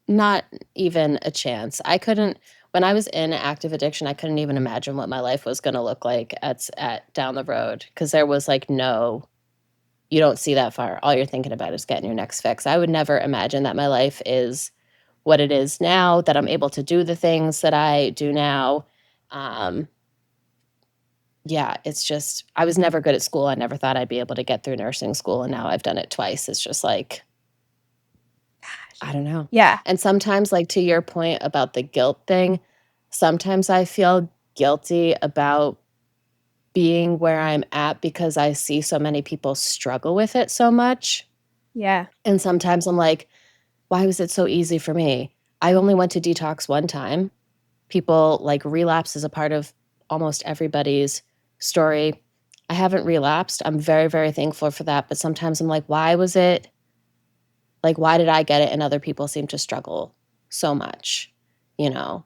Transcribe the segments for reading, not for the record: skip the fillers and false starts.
Not even a chance. I couldn't when I was in active addiction, I couldn't even imagine what my life was gonna look like at down the road because there was, like, no you don't see that far. All you're thinking about is getting your next fix. I would never imagine that my life is what it is now, that I'm able to do the things that I do now. Um, yeah, it's just I was never good at school. I never thought I'd be able to get through nursing school, and now I've done it twice. It's just like I don't know. Yeah. And sometimes, like, to your point about the guilt thing, sometimes I feel guilty about being where I'm at because I see so many people struggle with it so much. Yeah. And sometimes I'm like, why was it so easy for me? I only went to detox one time. People like relapse is a part of almost everybody's story. I haven't relapsed. I'm very, very thankful for that. But sometimes I'm like, why was it like, why did I get it and other people seem to struggle so much? You know?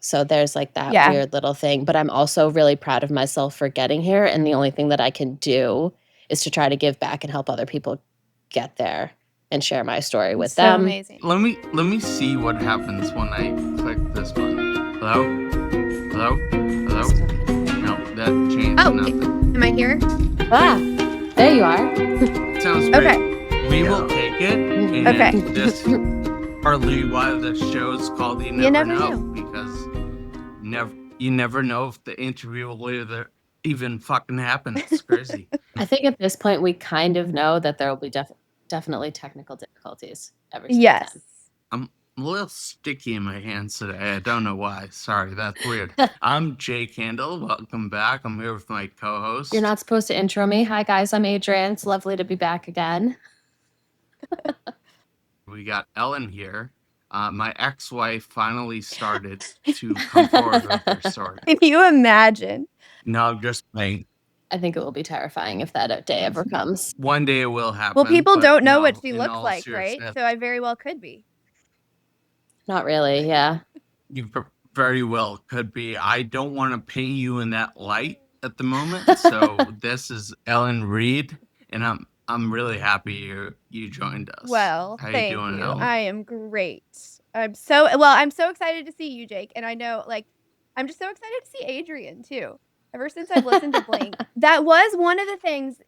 So there's like that Yeah. weird little thing. But I'm also really proud of myself for getting here. And the only thing that I can do is to try to give back and help other people get there and share my story with It's so them. amazing. Let me see what happens when I click this button. Hello? Hello? Hello? No, that changed nothing. Am I here? Ah, there you are. Sounds great. Okay. We will take it. And Okay. this partly why the show's called You Never Know. Because you never know if the interview will even fucking happen. It's crazy. I think at this point we kind of know that there will be definitely technical difficulties every single Yes. time. I'm a little sticky in my hands today. I don't know why. Sorry, that's weird. I'm Jay Candle. Welcome back. I'm here with my co-host. You're not supposed to intro me. Hi guys, I'm Adrian. It's lovely to be back again. We got Ellen here. My ex-wife finally started to come forward with her story. Can you imagine? No, I'm just playing. I think it will be terrifying if that day ever comes. One day it will happen. Well, people but don't know no, what she in looks all like, right? seriousness, So I very well could be. Not really, yeah. You very well could be. I don't want to paint you in that light at the moment. So this is Ellen Reed, and I'm really happy you joined us. Well, How thank you doing, you. Ellen? I am great. I'm so excited to see you, Jake. And I know, like, I'm just so excited to see Adrian too. Ever since I've listened to Blink, that was one of the things,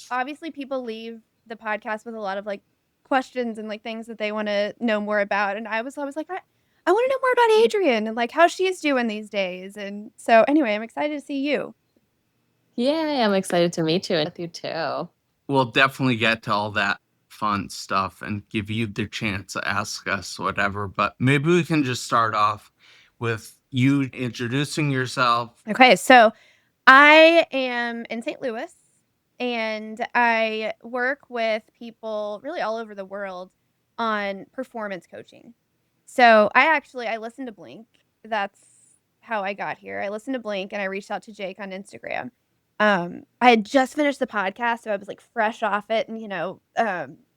obviously people leave the podcast with a lot of like questions and like things that they want to know more about. And I was like, I want to know more about Adrian and like how she's doing these days. And so anyway, I'm excited to see you. Yay, I'm excited to meet you and with you too. We'll definitely get to all that fun stuff and give you the chance to ask us whatever. But maybe we can just start off with you introducing yourself. Okay, so I am in St. Louis and I work with people really all over the world on performance coaching. So I listened to Blink. That's how I got here. I listened to Blink and I reached out to Jake on Instagram. I had just finished the podcast, so I was like fresh off it and,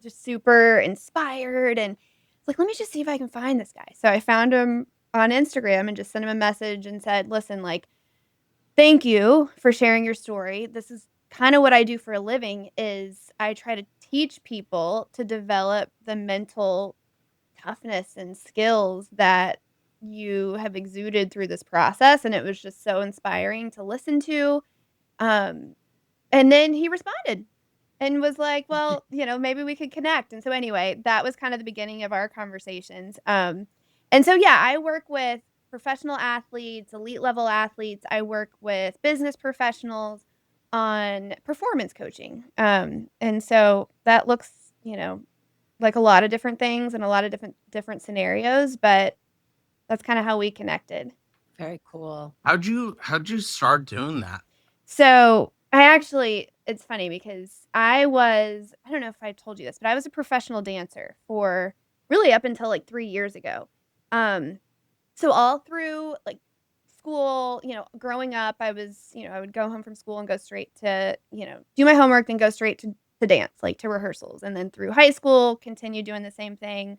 just super inspired. And it's like, let me just see if I can find this guy. So I found him on Instagram and just sent him a message and said, listen, like, thank you for sharing your story. This is kind of what I do for a living is I try to teach people to develop the mental toughness and skills that you have exuded through this process, and it was just so inspiring to listen to. Um, and then he responded and was like, "Well, maybe we could connect." And so anyway, that was kind of the beginning of our conversations. And so yeah, I work with professional athletes, elite level athletes. I work with business professionals on performance coaching. And so that looks, like a lot of different things and a lot of different scenarios, but that's kind of how we connected. Very cool. How'd you start doing that? So it's funny because I don't know if I told you this, but I was a professional dancer for really up until like 3 years ago. So all through like school, growing up, I would go home from school and go straight to, do my homework, then go straight to dance, like to rehearsals. And then through high school, continue doing the same thing.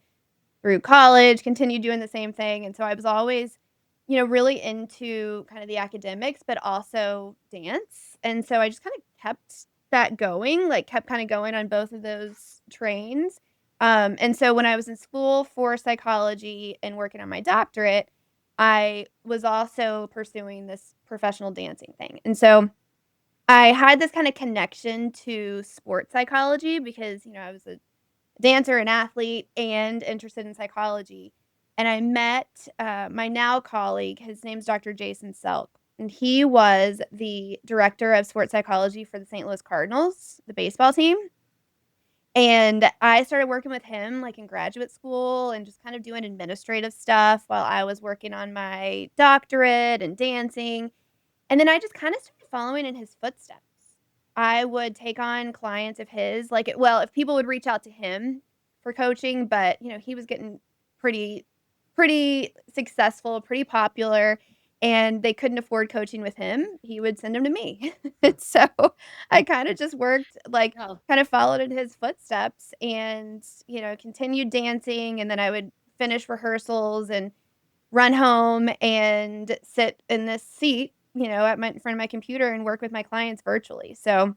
Through college, continue doing the same thing. And so I was always, really into kind of the academics, but also dance. And so I just kind of kept that going, like kept kind of going on both of those trains. And so when I was in school for psychology and working on my doctorate, I was also pursuing this professional dancing thing. And so I had this kind of connection to sports psychology because, I was a dancer, an athlete, and interested in psychology. And I met my now colleague. His name's Dr. Jason Selk. And he was the director of sports psychology for the St. Louis Cardinals, the baseball team. And I started working with him, like, in graduate school and just kind of doing administrative stuff while I was working on my doctorate and dancing. And then I just kinda started following in his footsteps. I would take on clients of his, like, if people would reach out to him for coaching, but, he was getting pretty pretty successful, pretty popular, and they couldn't afford coaching with him, he would send them to me. And so, I kinda just worked, like, Oh, kinda followed in his footsteps and, continued dancing, and then I would finish rehearsals and run home and sit in this seat, in front of my computer and work with my clients virtually. So,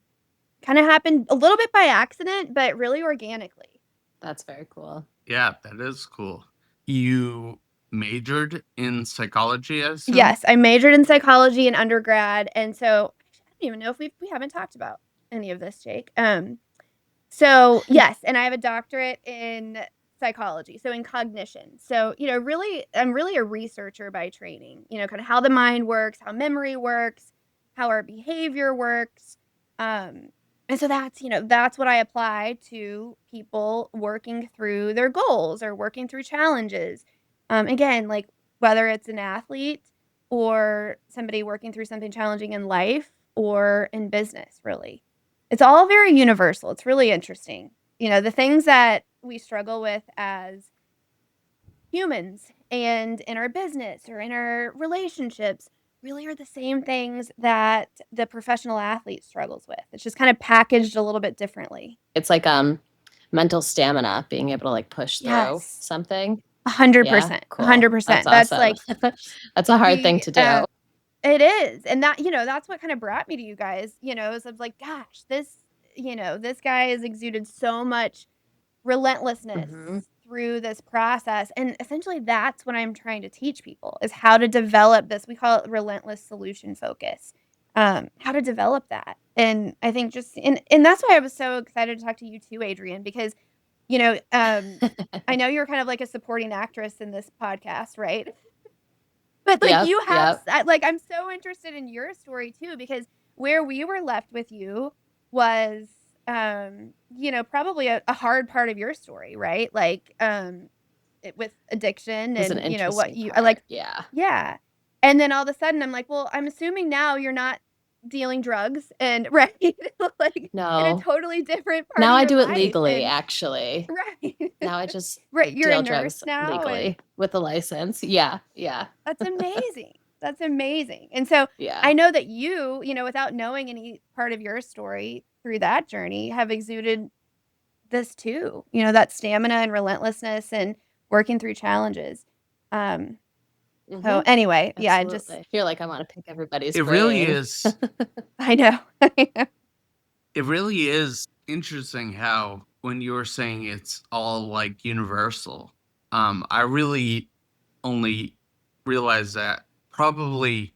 kinda happened a little bit by accident, but really organically. that's very cool. Yeah, that is cool. You majored in psychology, I assume? Yes, I majored in psychology in undergrad, and so actually, I don't even know if we haven't talked about any of this, Jake. So, yes, and I have a doctorate in psychology, so in cognition. So, really I'm really a researcher by training, kinda how the mind works, how memory works, how our behavior works. Um, and so that's what I apply to people working through their goals or working through challenges. Again, like, whether it's an athlete or somebody working through something challenging in life or in business, really. It's all very universal. It's really interesting. The things that we struggle with as humans and in our business or in our relationships really are the same things that the professional athlete struggles with. It's just kind of packaged a little bit differently. It's like, mental stamina, being able to, like, push through Yes. something. Yeah, 100%. cool. That's 100%. That's awesome. like That's a hard thing the to do. it is. And that's what kind of brought me to you guys, is of like, gosh, this guy has exuded so much relentlessness Mhm. through this process, and essentially that's what I'm trying to teach people is how to develop this. We call it relentless solution focus. How to develop that. And I think and that's why I was so excited to talk to you too, Adrian, because, you know, um, I know you're kind of like a supporting actress in this podcast, right? But, like, Yep, you have yep. I'm so interested in your story too because where we were left with you was, probably a hard part of your story, right? Like, with addiction Was an and, what interesting you I part, like yeah. yeah. And then all of a sudden, I'm like, "Well, I'm assuming now you're not dealing drugs and" right? Like, in a No. totally different part Now of I your do it life, legally, and actually. right. Now I just Right, you're a deal nurse drugs now, and legally with a license. Yeah, yeah, that's amazing. That's amazing. And so yeah. I know that without knowing any part of your story through that journey, have exuded this too, that stamina and relentlessness and working through challenges. Um, so Mhm. anyway, yeah, I just Absolutely. I feel like I wanna pick everybody's It really brain. is I know. it really is interesting how when you were saying it's all, like, universal, I really only realized that probably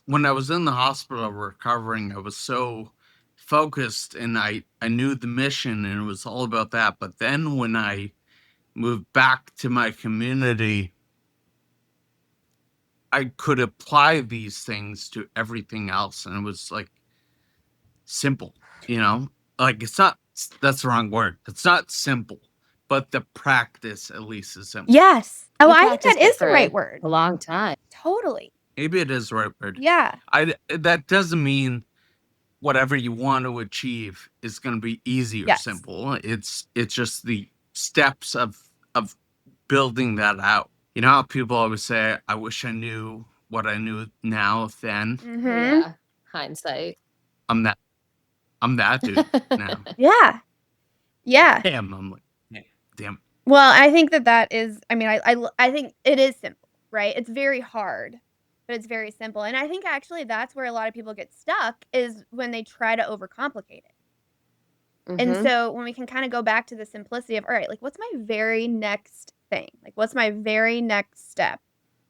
when I was in the hospital recovering, I was so focused and I knew the mission and it was all about that. But then when I moved back to my community, I could apply these things to everything else. And it was like simple, you know? Like it's not that's the wrong word. It's not simple, but the practice at least is simple. Yes. Oh, You I think that practiced it is the for right a word. long time. Totally. Maybe it is the right word. Yeah. That doesn't mean whatever you want to achieve is going to be easy or Yes. simple. It's just the steps of building that out. You know how people always say, "I wish I knew what I knew now then." Oh, Mhm. yeah. Hindsight. I'm that I'm that dude now. Yeah. Yeah. Damn, I'm like, yeah, damn. Well, I think that is I mean, I think it is simple, right? It's very hard, but it's very simple, and I think actually that's where a lot of people get stuck is when they try to overcomplicate it. And Mhm. so when we can kind of go back to the simplicity of, all right, like what's my very next thing? Like what's my very next step?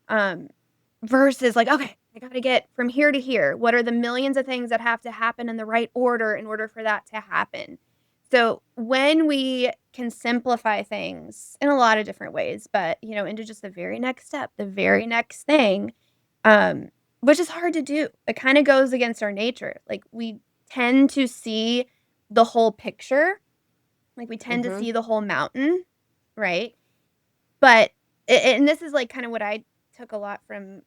Um, versus like, okay, I got to get from here to here. What are the millions of things that have to happen in the right order in order for that to happen? So when we can simplify things in a lot of different ways, but into just the very next step, the very next thing, um, which is hard to do. It kind of goes against our nature. Like we tend to see the whole picture, like we tend to Mhm. see the whole mountain, right? But and this is like kind of what I took a lot from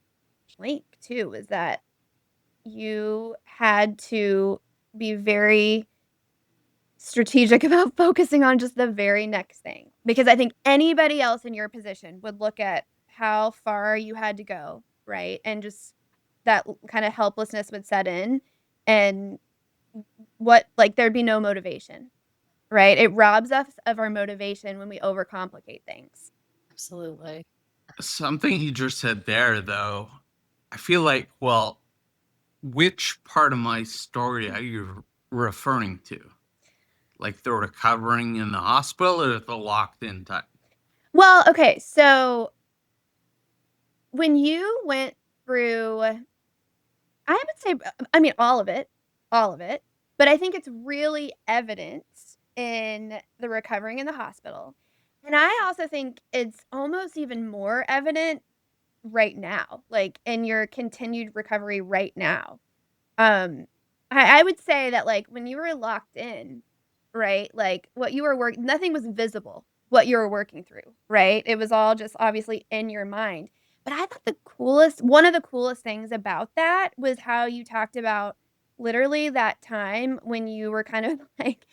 Link too, is that you had to be very strategic about focusing on just the very next thing. Because I think anybody else in your position would look at how far you had to go, right? And just that kind of helplessness would set in and what like there'd be no motivation, right? It robs us of our motivation when we overcomplicate things. Absolutely. Something you just said there, though, I feel like, well, which part of my story are you referring to? Like the recovering in the hospital or the locked in time? Well, okay, so when you went through I would say, I mean, all of it, but I think it's really evident in the recovering in the hospital, and I also think it's almost even more evident right now, like, in your continued recovery right now. Um, I would say that, like, when you were locked in, right, like, what you were work nothing was visible, what you were working through, right? It was all just obviously in your mind. But I thought the coolest one of the coolest things about that was how you talked about literally that time when you were kind of, like,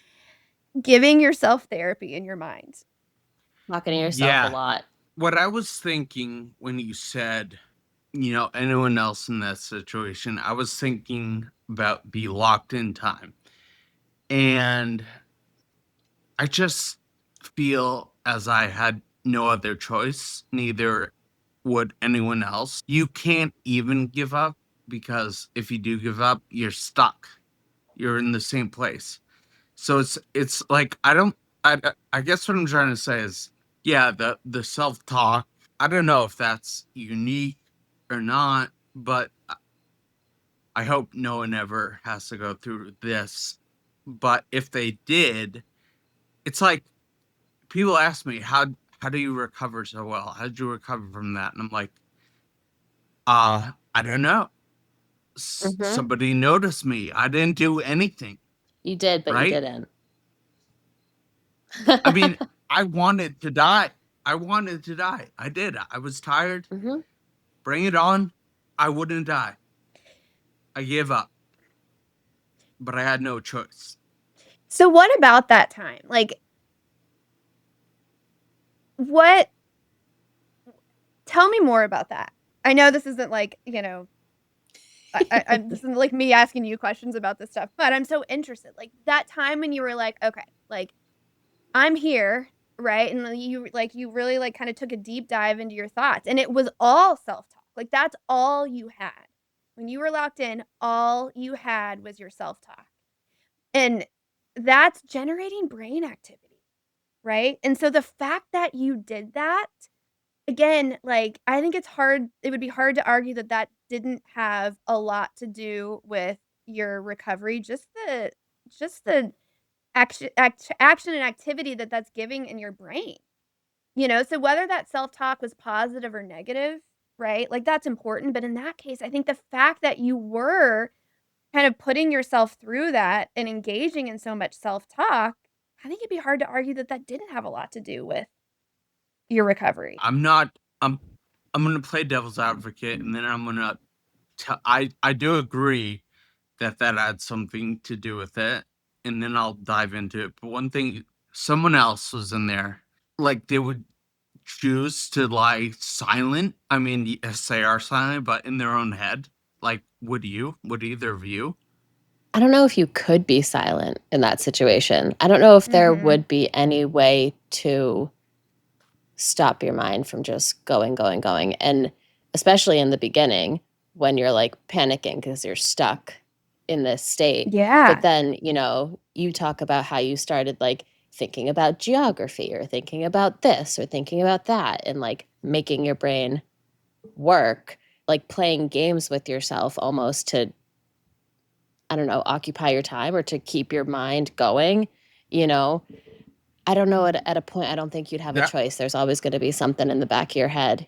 giving yourself therapy in your mind. Talking to yourself a Yeah. lot. What I was thinking when you said, anyone else in that situation, I was thinking about the locked in time. And I just feel as I had no other choice, neither would anyone else. You can't even give up because if you do give up, you're stuck. You're in the same place. So it's like I guess what I'm trying to say is yeah, the self-talk, I don't know if that's unique or not, but I hope no one ever has to go through this. But if they did, it's like people ask me how do you recover so well? How did you recover from that? And I'm like, I don't know. Mhm. Somebody noticed me. I didn't do anything, You did, but you right? didn't. I mean, I wanted to die. I wanted to die. I did. I was tired. Mhm. Bring it on. I wouldn't die. I gave up, but I had no choice. So what about that time? Like, what tell me more about that. I know this isn't like, this isn't like me asking you questions about this stuff, but I'm so interested. Like that time when you were like, okay, like I'm here, right? And then you really like kind of took a deep dive into your thoughts and it was all self-talk. Like that's all you had. When you were locked in, all you had was your self-talk. And that's generating brain activity, right? And so the fact that you did that again, like, I think it would be hard to argue that that didn't have a lot to do with your recovery, just the action and activity that that's giving in your brain, so whether that self-talk was positive or negative, right, like, that's important, but in that case, I think the fact that you were kind of putting yourself through that and engaging in so much self-talk, I think it'd be hard to argue that that didn't have a lot to do with your recovery. I'm not. I'm gonna play devil's advocate, and then I'm gonna. I do agree that that had something to do with it, and then I'll dive into it. But one thing, someone else was in there. Like they would choose to lie silent. I mean, yes, they are silent, but in their own head. Like, would you? Would either of you? I don't know if you could be silent in that situation. I don't know if there Mhm. would be any way to stop your mind from just going, going, going, and especially in the beginning when you're, like, panicking because 'cause you're stuck. in this state. Yeah. But then, you talk about how you started, like, thinking about geography or thinking about this or thinking about that and, like, making your brain work, like, playing games with yourself almost to, I don't know, occupy your time or to keep your mind going, you know? I don't know, at a point, I don't think you'd have a That choice. There's always gonna be something in the back of your head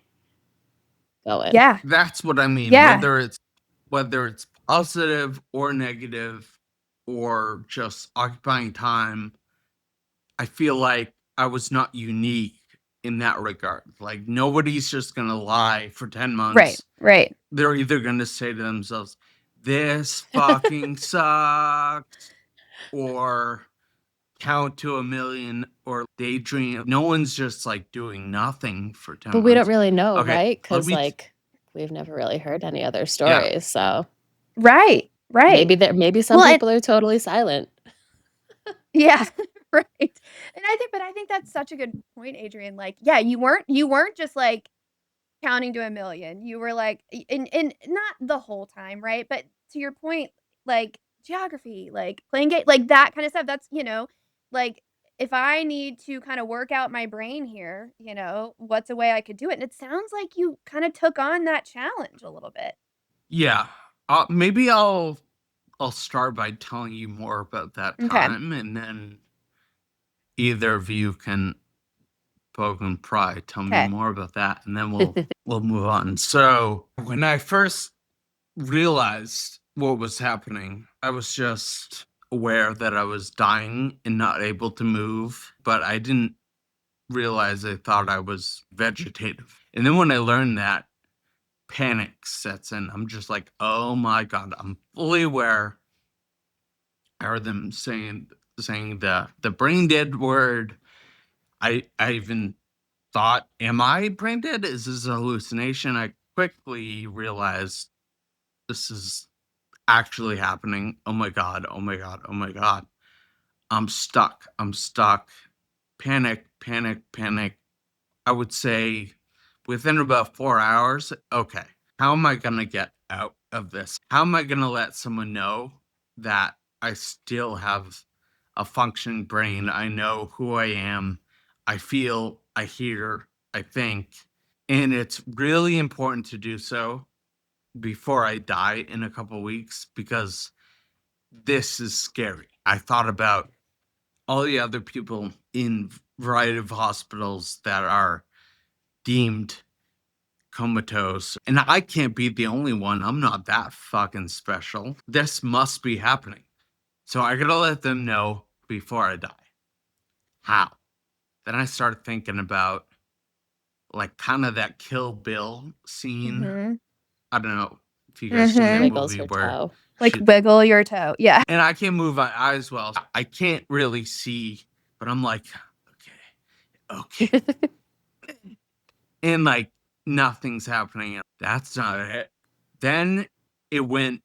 going. Yeah. that's what I mean, Yeah. whether it's positive or negative or just occupying time, I feel like I was not unique in that regard. Like, nobody's just gonna lie for 10 Right. months. Right. They're either gonna say to themselves, "This fucking sucks," or count to 1,000,000 or daydream. No one's just, like, doing nothing for 10 But we don't months. really know, Okay, right? let Because me t like, we've never really heard any other yeah. stories, so Right. Right. maybe some Well, and people are totally silent. yeah, right. And I think that's such a good point, Adrian. Like, yeah, you weren't just, like, counting to 1,000,000. You were, like and not the whole time, right? But to your point, like, geography, like, playing like, that kinda stuff, that's, like, if I need to kinda work out my brain here, what's a way I could do it? And it sounds like you kinda took on that challenge a little bit. Yeah. Maybe I'll start by telling you more about that Okay. time, and then either of you can poke and pry, tell me Okay. more about that, and then we'll move on. So, when I first realized what was happening, I was just aware that I was dying and not able to move, but I didn't realize I thought I was vegetative. And then when I learned that, panic sets in. I'm just like, "Oh my god." I'm fully aware. I heard them saying the brain dead word. I even thought, "Am I brain dead? Is this a hallucination?" I quickly realized this is actually happening. Oh my god, oh my god, oh my god. I'm stuck. I'm stuck. Panic, panic, panic. I would say within about 4 hours, okay, how am I going to get out of this? How am I going to let someone know that I still have a functioning brain? I know who I am. I feel, I hear, I think. And it's really important to do so before I die in a couple weeks because this is scary. I thought about all the other people in variety of hospitals that are deemed comatose, and I can't be the only one. I'm not that fucking special. This must be happening. So I gotta let them know before I die. How? Then I started thinking about like kind of that Kill Bill scene. Mhm. I don't know if you guys seen She that Mhm. wiggles movie her where toe. Like, she wiggle your toe. Yeah. and I can't move my eyes well. I can't really see, but I'm like, okay, okay. And like nothing's happening. That's not it. Then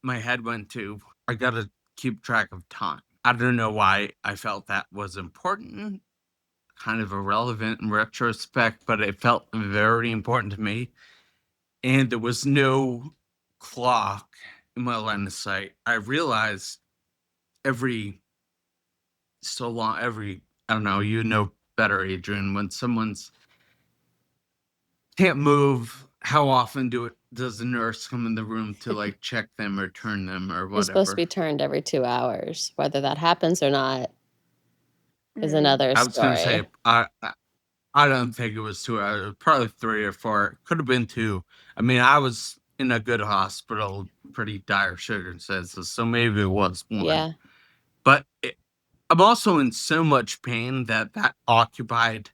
my head went to, I gotta keep track of time. I don't know why I felt that was important, kind of irrelevant in retrospect, but it felt very important to me. And there was no clock in my line of sight. I realized every so long, I don't know, you know better, Adrian, when someone's can't move, how often does the nurse come in the room to like check them or turn them or You're supposed to whatever? be turned every 2 hours. Whether that happens or not is Mhm. another I was gonna say story. I don't think it was 2 hours, probably 3 or 4. Could have been 2. I mean, I was in a good hospital, pretty dire circumstances, so maybe it was 1. Yeah. But I'm also in so much pain that occupied,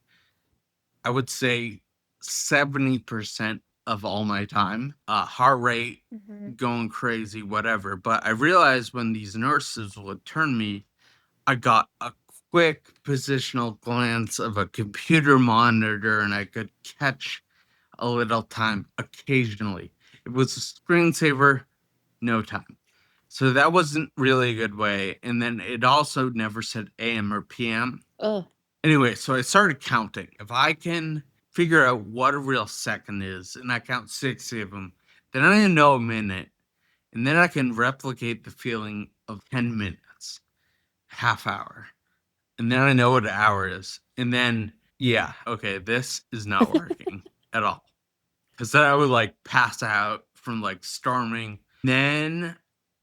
I would say, 70% of all my time. Heart rate Mhm. going crazy, whatever. But I realized when these nurses would turn me, I got a quick positional glance of a computer monitor and I could catch a little time occasionally. It was a screensaver, no time. So that wasn't really a good way. And then it also never said AM or PM. Ugh. Anyway, so I started counting. If I can figure out what a real second is and I count 60 of them, then I know a minute. And then I can replicate the feeling of 10 minutes, half hour. And then I know what an hour is. And then, yeah, okay, this is not working at all. Because then I would like pass out from like storming. Then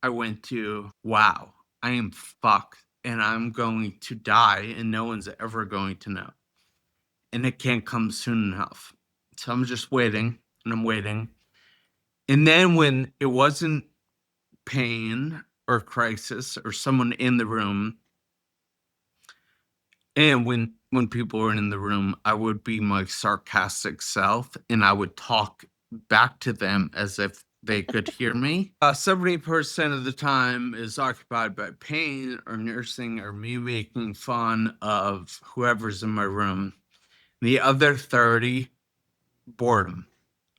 I went to, wow, I am fucked and I'm going to die and no one's ever going to know. And it can't come soon enough. So I'm just waiting and I'm waiting. And then when it wasn't pain or crisis or someone in the room, and when people were in the room, I would be my sarcastic self and I would talk back to them as if they could hear me. 70% of the time is occupied by pain or nursing or me making fun of whoever's in my room. The other 30, boredom.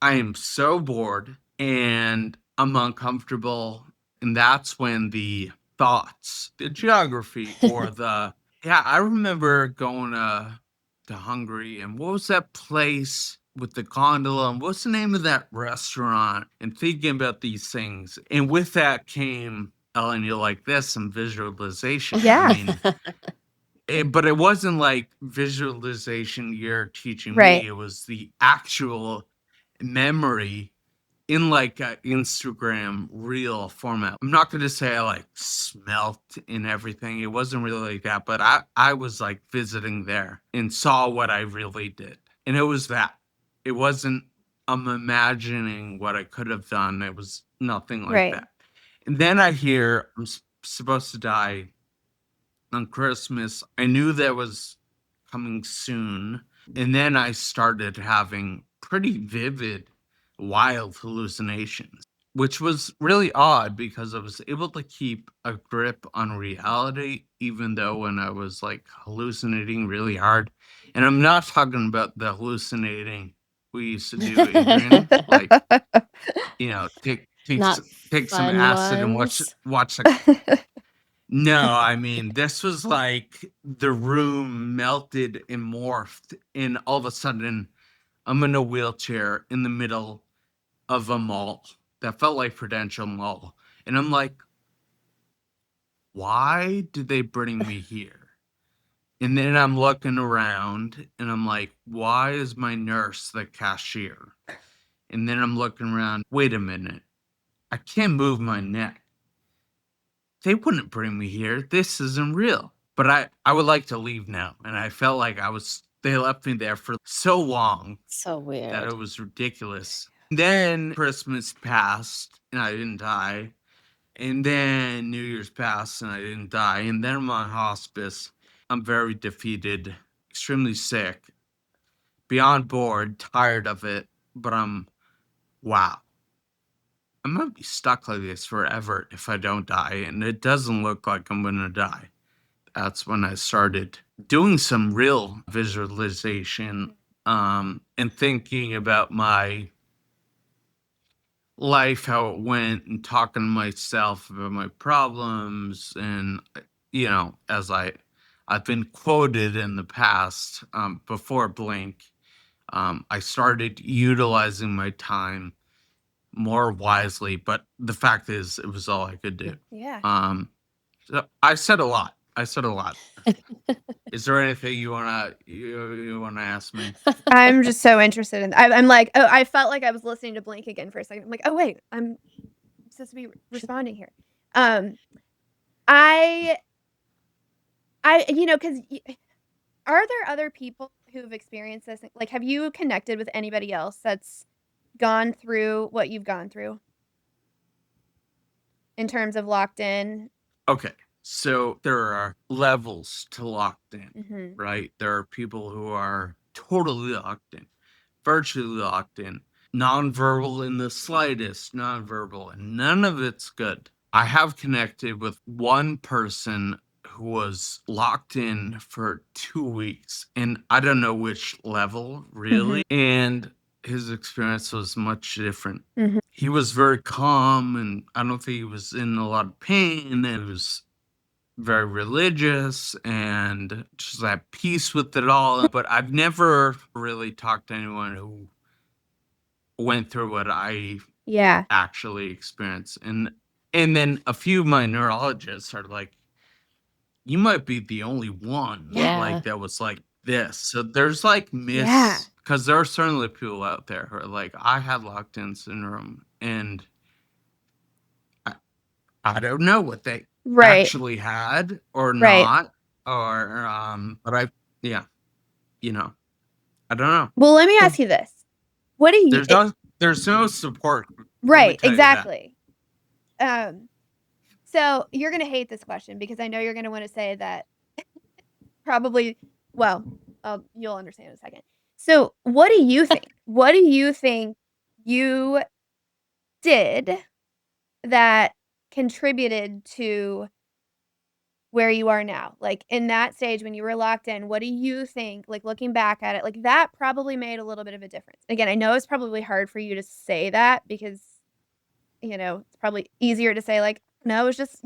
I am so bored and I'm uncomfortable. And that's when the thoughts, the geography, or the, yeah, I remember going to Hungary and what was that place with the gondola and what's the name of that restaurant and thinking about these things. And with that came, Ellen, you're like this, some visualization. Yeah. I mean, but it wasn't like visualization you're teaching Right. me. It was the actual memory in like a Instagram reel format. I'm not going to say I like smelt in everything. It wasn't really like that, but I was like visiting there and saw what I really did. And it was that. It wasn't, I'm imagining what I could have done. It was nothing like Right. that. And then I hear I'm supposed to die on Christmas. I knew that was coming soon. And then I started having pretty vivid, wild hallucinations, which was really odd because I was able to keep a grip on reality, even though when I was like hallucinating really hard. And I'm not talking about the hallucinating we used to do, Adrian, like, Not take some fun acid and ones. watch the no, I mean, this was like the room melted and morphed, and all of a sudden, I'm in a wheelchair in the middle of a mall that felt like Prudential Mall. And I'm like, why did they bring me here? And then I'm looking around and I'm like, why is my nurse the cashier? And then I'm looking around, wait a minute, I can't move my neck. They wouldn't bring me here. This isn't real. But I would like to leave now. And I felt like they left me there for so long So that weird. it was ridiculous. Then Christmas passed and I didn't die. And then New Year's passed and I didn't die. And then I'm on hospice. I'm very defeated, extremely sick, beyond bored, tired of it. But wow, I'm going to be stuck like this forever if I don't die. And it doesn't look like I'm going to die. That's when I started doing some real visualization and thinking about my life, how it went, and talking to myself about my problems. And, as I've been quoted in the past before Blink, I started utilizing my time more wisely. But the fact is, it was all I could do. Yeah. So I said a lot. Is there anything you wanna ask me? I'm just so interested in I'm like, "Oh," I felt like I was listening to Blink again for a second. I'm like, "Oh, wait, I'm supposed to be responding here." Um, I you know, 'cause are there other people who've experienced this? Like, have you connected with anybody else that's gone through what you've gone through in terms of locked in? Okay, so there are levels to locked in, Mhm. right? There are people who are totally locked in, virtually locked in, nonverbal in the slightest, nonverbal, and none of it's good. I have connected with one person who was locked in for 2 weeks, and I don't know which level really, Mhm. and his experience was much different. Mhm. He was very calm, and I don't think he was in a lot of pain, and he was very religious and just at peace with it all. But I've never really talked to anyone who went through what I Yeah. actually experience. And then a few of my neurologists are like, you might be the only one Yeah. like that was like this. So there's like Yeah. because there are certainly people out there who are like, I had locked in syndrome, and I, I don't know what they Right. actually had or Right. not, or but yeah, you know, I don't know. Well, let me Hmm. ask you this. What do you There's no support group, let me Right, tell you that. exactly. So you're gonna hate this question because I know you're gonna wanna say that probably well, you'll understand in a second. So, what do you think? What do you think you did that contributed to where you are now? Like, in that stage when you were locked in, what do you think, like, looking back at it, like, that probably made a little bit of a difference? Again, I know it's probably hard for you to say that because, it's probably easier to say, like, "No, it's just,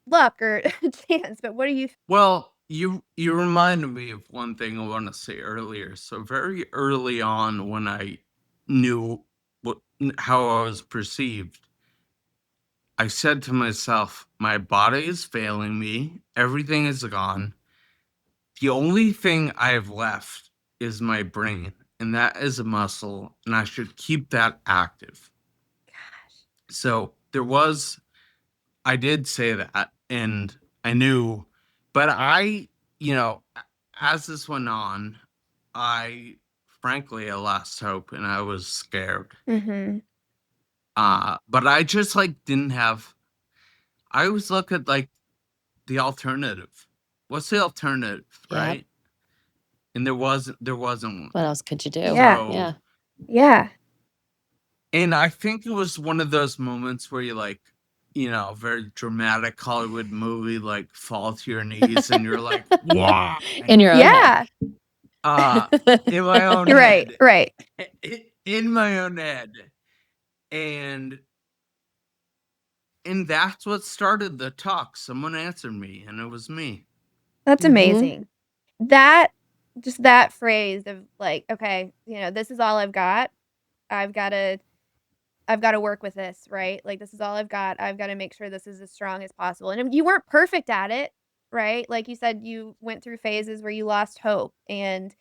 luck or chance," but what do you Well, you reminded me of one thing I want to say earlier. So very early on, when I knew how I was perceived, I said to myself, my body is failing me. Everything is gone. The only thing I have left is my brain, and that is a muscle, and I should keep that active. gosh. So I did say that, and I knew, but as this went on, I frankly I lost hope and I was scared. Mhm. But I just like didn't have. I always look at like the alternative. What's the alternative, Yep. right? And there wasn't one. What else could you do? Yeah. So, Yeah. Yeah. and I think it was one of those moments where you like, very dramatic Hollywood movie, like fall to your knees, and you're like, why? In your own head. Yeah. Uh, in my own Right, head, right. in my own head, and that's what started the talk. Someone answered me, and it was me. That's Mhm. amazing. That just that phrase of like, "Okay, this is all I've got. I've gotta I've gotta work with this," right? Like, "This is all I've got. I've gotta make sure this is as strong as possible." And you weren't perfect at it, right? Like you said, you went through phases where you lost hope, and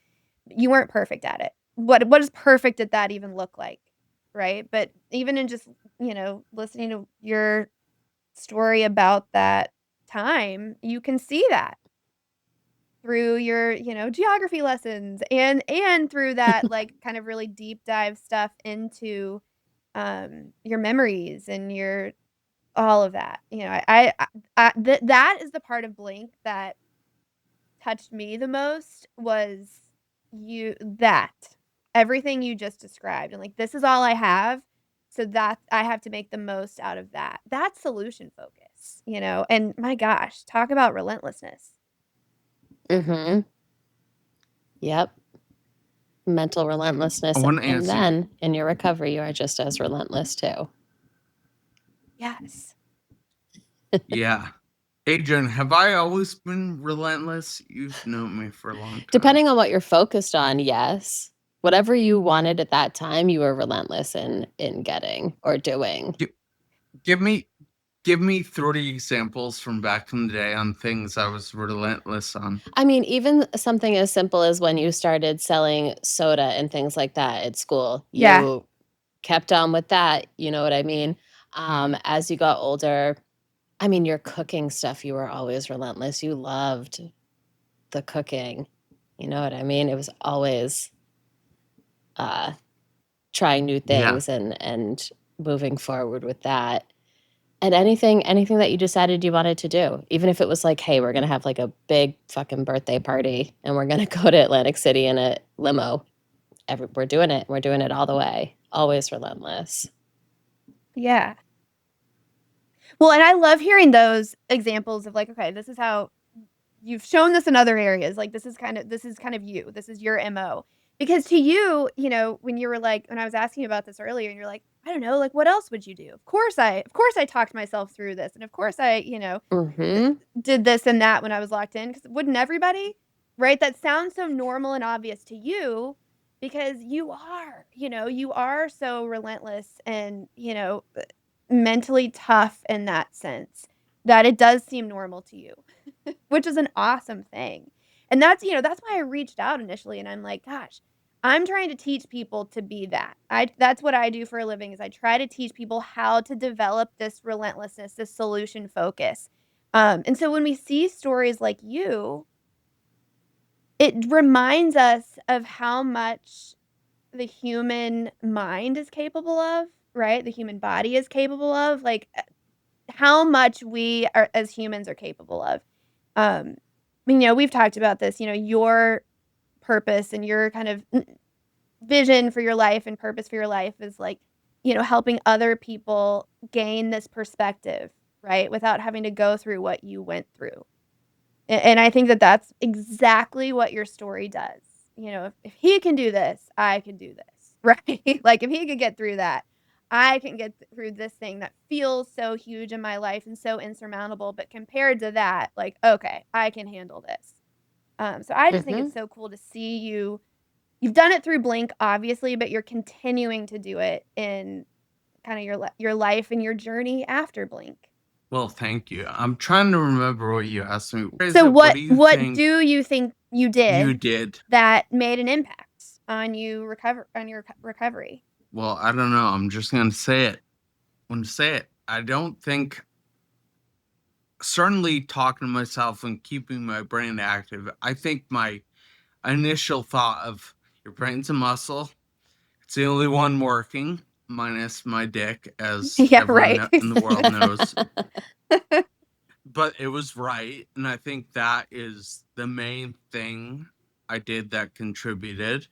you weren't perfect at it. What does perfect at that even look like, right? But even in just, listening to your story about that time, you can see that through your, geography lessons and through that, like, kind of really deep dive stuff into, your memories and your all of that. That is the part of Blink that touched me the most was everything you just described, and, like, this is all I have, so that I have to make the most out of that. That's solution focus, and my gosh, talk about relentlessness. Mhm. Yep. Mental I relentlessness, want to and answer you. then in your recovery, you are just as relentless too. Yes. Yeah. Adrian, have I always been relentless? You've known me for a long time. Depending on what you're focused on, yes. Whatever you wanted at that time, you were relentless in getting or doing. Gi- Give me give me 30 examples from back in the day on things I was relentless on. I mean, even something as simple as when you started selling soda and things like that at school, Yeah. you kept on with that, you know what I mean? As you got older, I mean, your cooking stuff, you were always relentless. You loved the cooking, you know what I mean? It was always, uh, trying new Yeah. things and moving forward with that. And anything that you decided you wanted to do, even if it was like, "Hey, we're gonna have, like, a big fucking birthday party, and we're gonna go to Atlantic City in a limo." We're doing it. We're doing it all the way. Always relentless. Yeah. Well, and I love hearing those examples of like, okay, this is how you've shown this in other areas. Like this is kind of you. This is your MO. Because to you, when you were like when I was asking you about this earlier and you're like, I don't know, like what else would you do? Of course I talked myself through this. And of course I, Mhm. did this and that when I was locked in cuz wouldn't everybody? Right? That sounds so normal and obvious to you because you are so relentless and, mentally tough in that sense that it does seem normal to you, which is an awesome thing. And that's why I reached out initially and I'm like, gosh, I'm trying to teach people to be that. That's what I do for a living is I try to teach people how to develop this relentlessness, this solution focus. And so when we see stories like you, it reminds us of how much the human mind is capable of, right? The human body is capable of, like, how much we are as humans are capable of. Um, we've talked about this, your purpose and your kind of vision for your life and purpose for your life is like, helping other people gain this perspective, right? Without having to go through what you went through. And I think that that's exactly what your story does. If he can do this, I can do this, right? Like, if he could get through that, I can get through this thing that feels so huge in my life and so insurmountable, but compared to that, like, okay, I can handle this. So I just think Mhm. it's so cool to see you've done it through Blink, obviously, but you're continuing to do it in kinda your life and your journey after Blink. Well, thank you. I'm trying to remember what you asked me. So What what do you what think do you think you you did did? that made an impact on your recovery? Well, I don't know. I'm just gonna say it. I'm gonna say it. I don't think certainly talking to myself and keeping my brain active, I think my initial thought of your brain's a muscle. It's the only one working, minus my dick, as Yeah, everyone right. in the world knows. But it was right, and I think that is the main thing I did that contributed.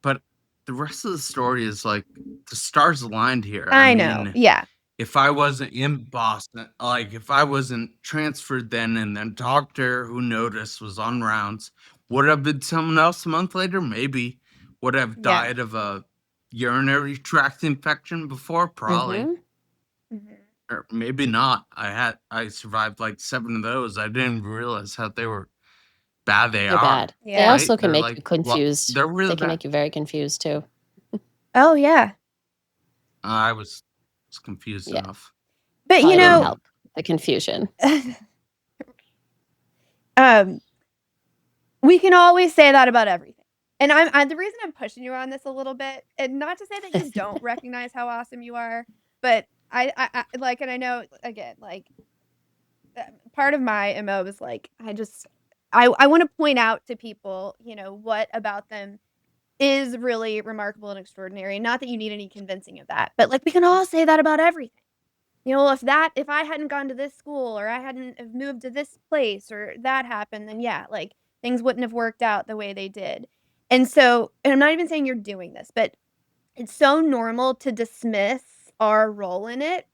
But the rest of the story is like the stars aligned here. I I know, mean, yeah. if I wasn't in Boston, like if I wasn't transferred then and then doctor who noticed was on rounds, would have been someone else a month later? Maybe. Would have Yeah. died of a urinary tract infection before? Probably. Mhm. Mhm. Or maybe not. I survived like 7 of those. I didn't realize how they were bad they They're are, bad. They Yeah. right? also can They're make like you confused. they're really They can bad. make you very confused too. Oh, yeah. I was confused Yeah. enough. But, Probably didn't help, the confusion. um, we can always say that about everything. And I'm the reason I'm pushing you on this a little bit, and not to say that you don't recognize how awesome you are, but like, and I know, again, like, part of my MO is, like, I wanna point out to people, what about them is really remarkable and extraordinary, not that you need any convincing of that, but, like, we can all say that about everything. If I hadn't gone to this school or I hadn't have moved to this place or that happened, then yeah, like, things wouldn't have worked out the way they did. And I'm not even saying you're doing this, but it's so normal to dismiss our role in it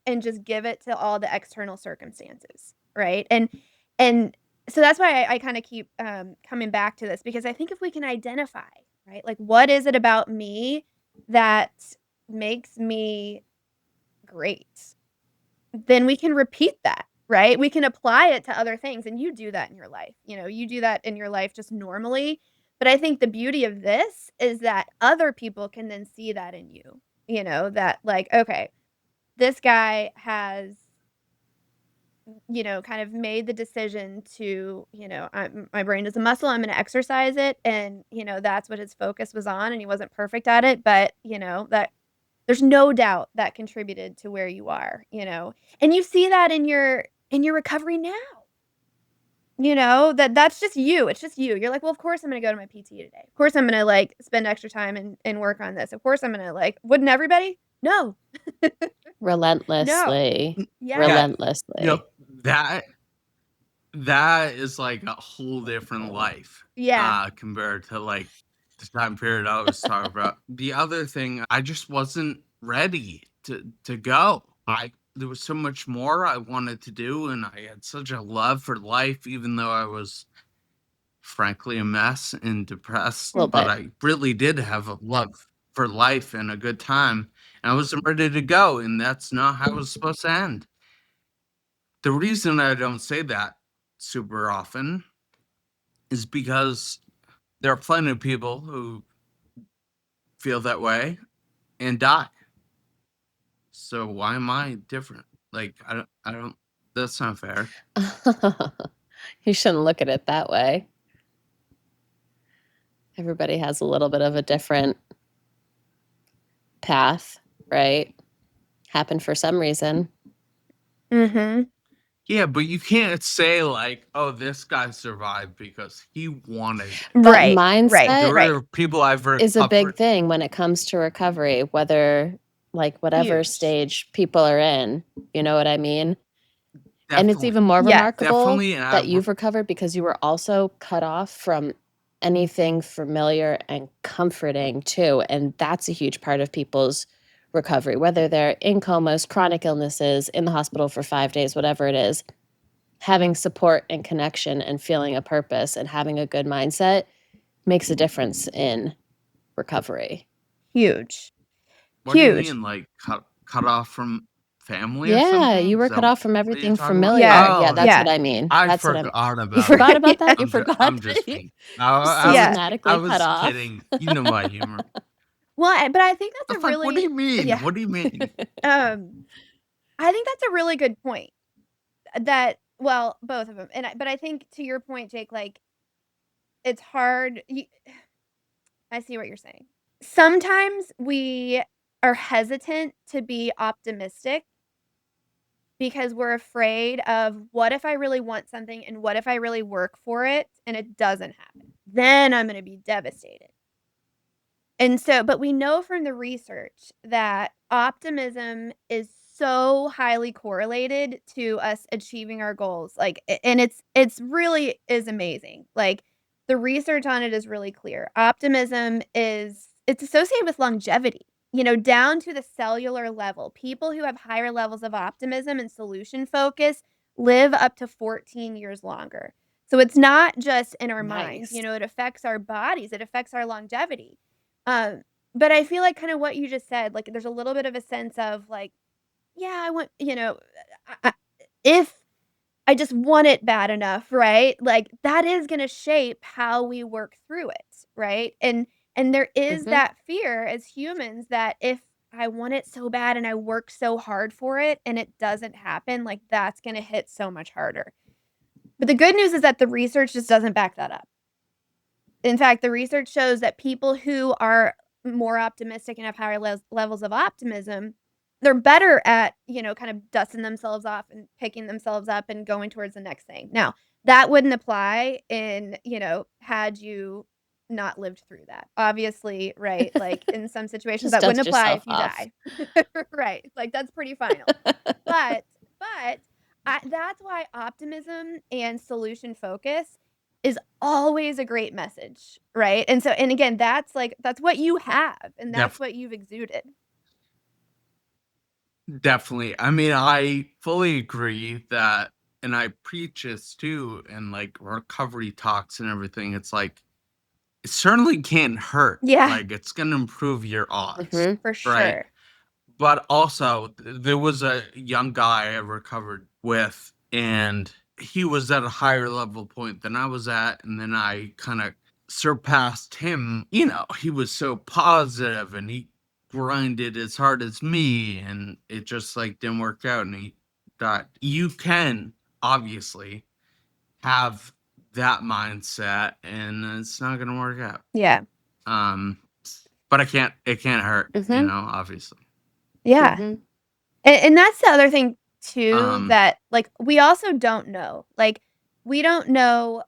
and just give it to all the external circumstances, right? And so that's why I kinda keep, coming back to this because I think if we can identify, right, like, what is it about me that makes me great? Then we can repeat that, right? We can apply it to other things, and you do that in your life, you do that in your life just normally, but I think the beauty of this is that other people can then see that in you, that, like, okay, this guy has, kind of made the decision to, my brain is a muscle, I'm gonna exercise it, and, that's what his focus was on, and he wasn't perfect at it, but, that there's no doubt that contributed to where you are, and you see that in your recovery now, that's just you, it's just you. You're like, "Well, of course I'm gonna go to my PT today. Of course I'm gonna, like, spend extra time and work on this. Of course I'm gonna, like" wouldn't everybody? No. No. Relentlessly. Yeah. Yeah, Relentlessly. yep. That that is like a whole different life, Yeah. compared to like the time period I was talking about. The other thing, I just wasn't ready to go. There was so much more I wanted to do, and I had such a love for life, even though I was frankly a mess and depressed. A little But Mhm. bit. I really did have a love for life and a good time. And I wasn't ready to go, and that's not how it was supposed to end. The reason I don't say that super often is because there are plenty of people who feel that way and die. So why am I different? Like, I don't, that's not fair. You shouldn't look at it that way. Everybody has a little bit of a different path, right? Happened for some reason. Mm-hmm. Yeah, but you can't say like, oh, this guy survived because he wanted it. But Right. mindset There Right. are people I've heard is a big thing when it comes to recovery, whether like whatever Huge. stage people are in, you know what I mean? And it's Definitely. even more Yes. remarkable Definitely, and that you've recovered because you were also cut off from anything familiar and comforting too, and that's a huge part of people's recovery, whether they're in comas, chronic illnesses, in the hospital for 5 days, whatever it is. Having support and connection and feeling a purpose and having a good mindset makes a difference in recovery. Huge. What do you Huge. mean, like cut off from family or Yeah, something? you were Is cut that off from what you're everything talking about? familiar. Yeah. Yeah, Oh, that's Yeah. what I mean. I That's what I'm forgot You about forgot it. about that? You I'm forgot just that you kidding. I Yeah. systematically cut was off? kidding. You know my humor. Well, but I think The that's a fuck? What do really you mean? yeah. What do you mean? I think that's a really good point. That well, both of them. But I think to your point, Jake, like it's hard. I see what you're saying. Sometimes we are hesitant to be optimistic because we're afraid of what if I really want something and what if I really work for it and it doesn't happen? Then I'm going to be devastated. And so, but we know from the research that optimism is so highly correlated to us achieving our goals. Like, and it's really is amazing. Like, the research on it is really clear. Optimism it's associated with longevity. Down to the cellular level. People who have higher levels of optimism and solution focus live up to 14 years longer. So it's not just in our minds. Nice. It affects our bodies. It affects our longevity. Um, but I feel like kinda what you just said, like, there's a little bit of a sense of, like, yeah, I want if I just want it bad enough, right? Like, that is gonna shape how we work through it, right? And there is Mhm. that fear as humans that if I want it so bad and I work so hard for it and it doesn't happen, like, that's gonna hit so much harder. But the good news is that the research just doesn't back that up. In fact, the research shows that people who are more optimistic and have higher levels of optimism, they're better at, kind of dusting themselves off and picking themselves up and going towards the next thing. Now, that wouldn't apply had you not lived through that. Obviously, right? Like in some situations Just that wouldn't dust apply yourself if you off. die. Right. Like that's pretty final. But that's why optimism and solution focus is always a great message, right? And again, that's what you have, and that's Def- what you've exuded. Definitely. I mean, I fully agree that, and I preach this too, and like recovery talks and everything. It's like it certainly can't hurt. Yeah, Like it's gonna improve your odds, Mhm. for right? sure. But also, there was a young guy I recovered with, and he was at a higher level point than I was at, and then I kind of surpassed him. He was so positive, and he grinded as hard as me, and it just like didn't work out. And he thought you can obviously have that mindset, and it's not gonna work out. Yeah. Um, but it can't hurt, Mhm. obviously. Yeah. Mhm. And that's the other thing too Um, that, like, we also don't know. Like, we don't know,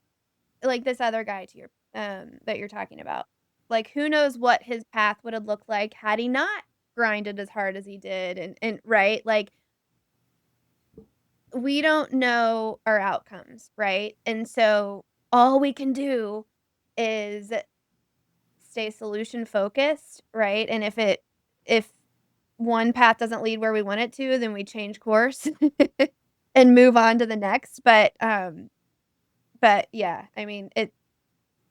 like, this other guy that you're talking about. Like, who knows what his path would have looked like had he not grinded as hard as he did and right? Like, we don't know our outcomes, right? And so all we can do is stay solution focused, right? And if one path doesn't lead where we want it to, then we change course and move on to the next. But yeah, I mean,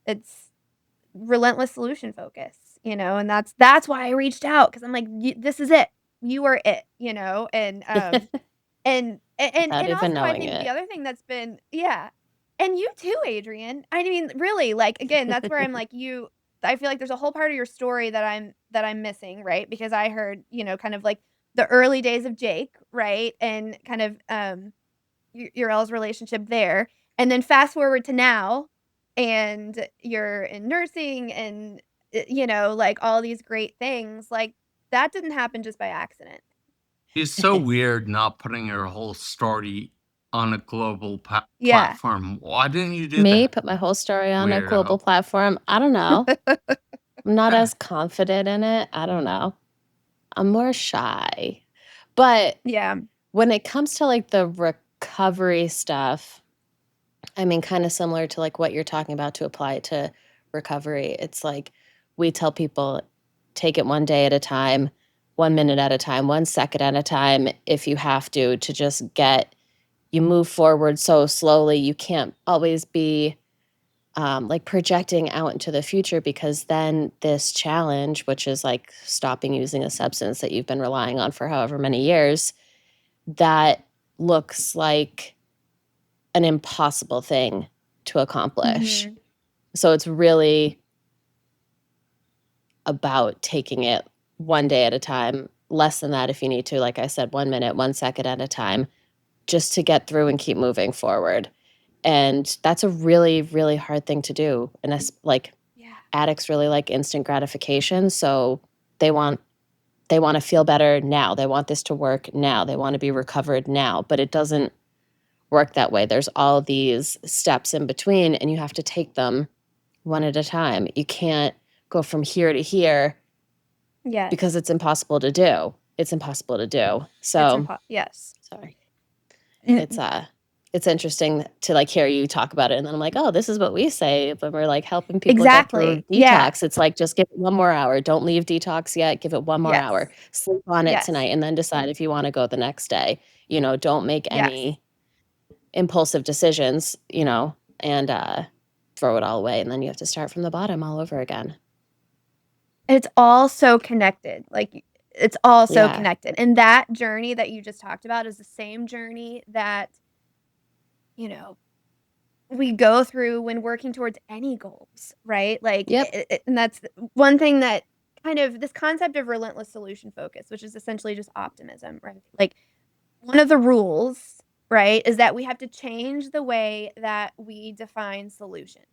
it's relentless solution focus, and that's why I reached out because I'm like, this is it. You are it, and Without even also I knowing think the it. other thing that's been yeah, and you too, Adrian. I mean, really, like, again, that's where I'm like, I feel like there's a whole part of your story that that I'm missing, right? Because I heard, kind of like the early days of Jake, right? And kind of your all's relationship there. And then fast forward to now, and you're in nursing and, like all these great things. Like that didn't happen just by accident. It's so weird not putting your whole story on a global Yeah. platform. Why didn't you do Me, that? put my whole story on a global Weirdo. platform? I don't know. I'm not as confident in it. I don't know. I'm more shy. But Yeah. when it comes to, like, the recovery stuff, I mean, kinda similar to, like, what you're talking about to apply to recovery, it's like we tell people, "Take it one day at a time, 1 minute at a time, 1 second at a time if you have to just get you move forward so slowly, you can't always be, like, projecting out into the future because then this challenge, which is, like, stopping using a substance that you've been relying on for however many years, that looks like an impossible thing to accomplish. Mhm. So it's really about taking it 1 day at a time, less than that if you need to, like I said, 1 minute, 1 second at a time, just to get through and keep moving forward. And that's a really, really hard thing to do, and like, Yeah. addicts really like instant gratification, so they want they wanna feel better now, they want this to work now, they wanna be recovered now, but it doesn't work that way. There's all these steps in between, and you have to take them one at a time. You can't go from here to here because Yes. it's impossible to do. It's impossible to do. So, Yes. sorry. It's, Mm, uh it's interesting to, like, hear you talk about it, and then I'm like, "Oh, this is what we say when we're, like, helping people get through exactly. Yeah. detox." It's like, "Just give it 1 more hour. Don't leave detox yet. Give it 1 more hour. Yes. Sleep on it Yes. tonight, and then decide if you wanna go the next day." Don't make Yes. any impulsive decisions, and, throw it all away, and then you have to start from the bottom all over again. It's all so connected, like, it's all so Yeah. connected, and that journey that you just talked about is the same journey that, you know, we go through when working towards any goals, right? Like, Yep. and that's one thing that kind of this concept of relentless solution focus, which is essentially just optimism, right? Like, one of the rules, right, is that we have to change the way that we define solution.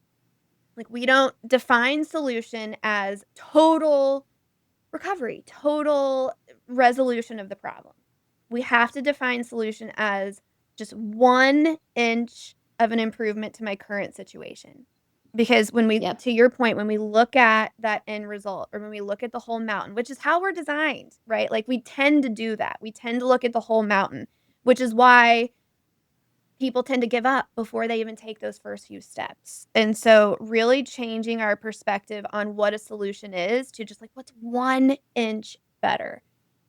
Like, we don't define solution as total recovery, total resolution of the problem. We have to define solution as just 1 inch of an improvement to my current situation. Because when we Yep. to your point, when we look at that end result or when we look at the whole mountain, which is how we're designed, right? Like, we tend to do that. We tend to look at the whole mountain, which is why people tend to give up before they even take those first few steps. And so really changing our perspective on what a solution is to just like what's 1 inch better.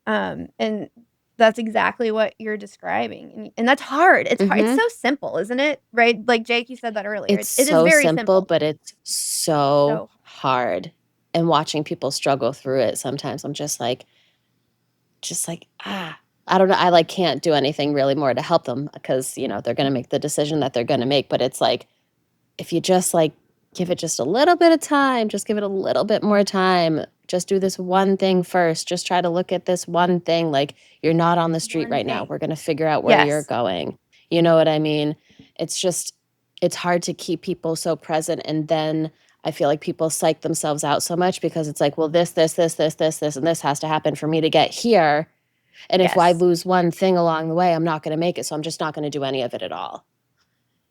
And that's exactly what you're describing. And that's hard. It's hard. It's Mhm. so simple, isn't it? Right? Like Jake, you said that earlier. It's It is so very simple, simple. but it's so So hard, and watching people struggle through it sometimes, I'm just like, "Ah." I don't know, I, like, can't do anything really more to help them because, they're gonna make the decision that they're gonna make, but it's like, if you just, like, give it just a little bit of time, just give it a little bit more time, just do this one thing first, just try to look at this one thing, like, you're not on the street one right now, thing. we're gonna figure out where you're Yes. going. You know what I mean? It's just it's hard to keep people so present, and then I feel like people psych themselves out so much because it's like, "Well, this, and this has to happen for me to get here, and if I Yes. lose one thing along the way, I'm not gonna make it, so I'm just not gonna do any of it at all."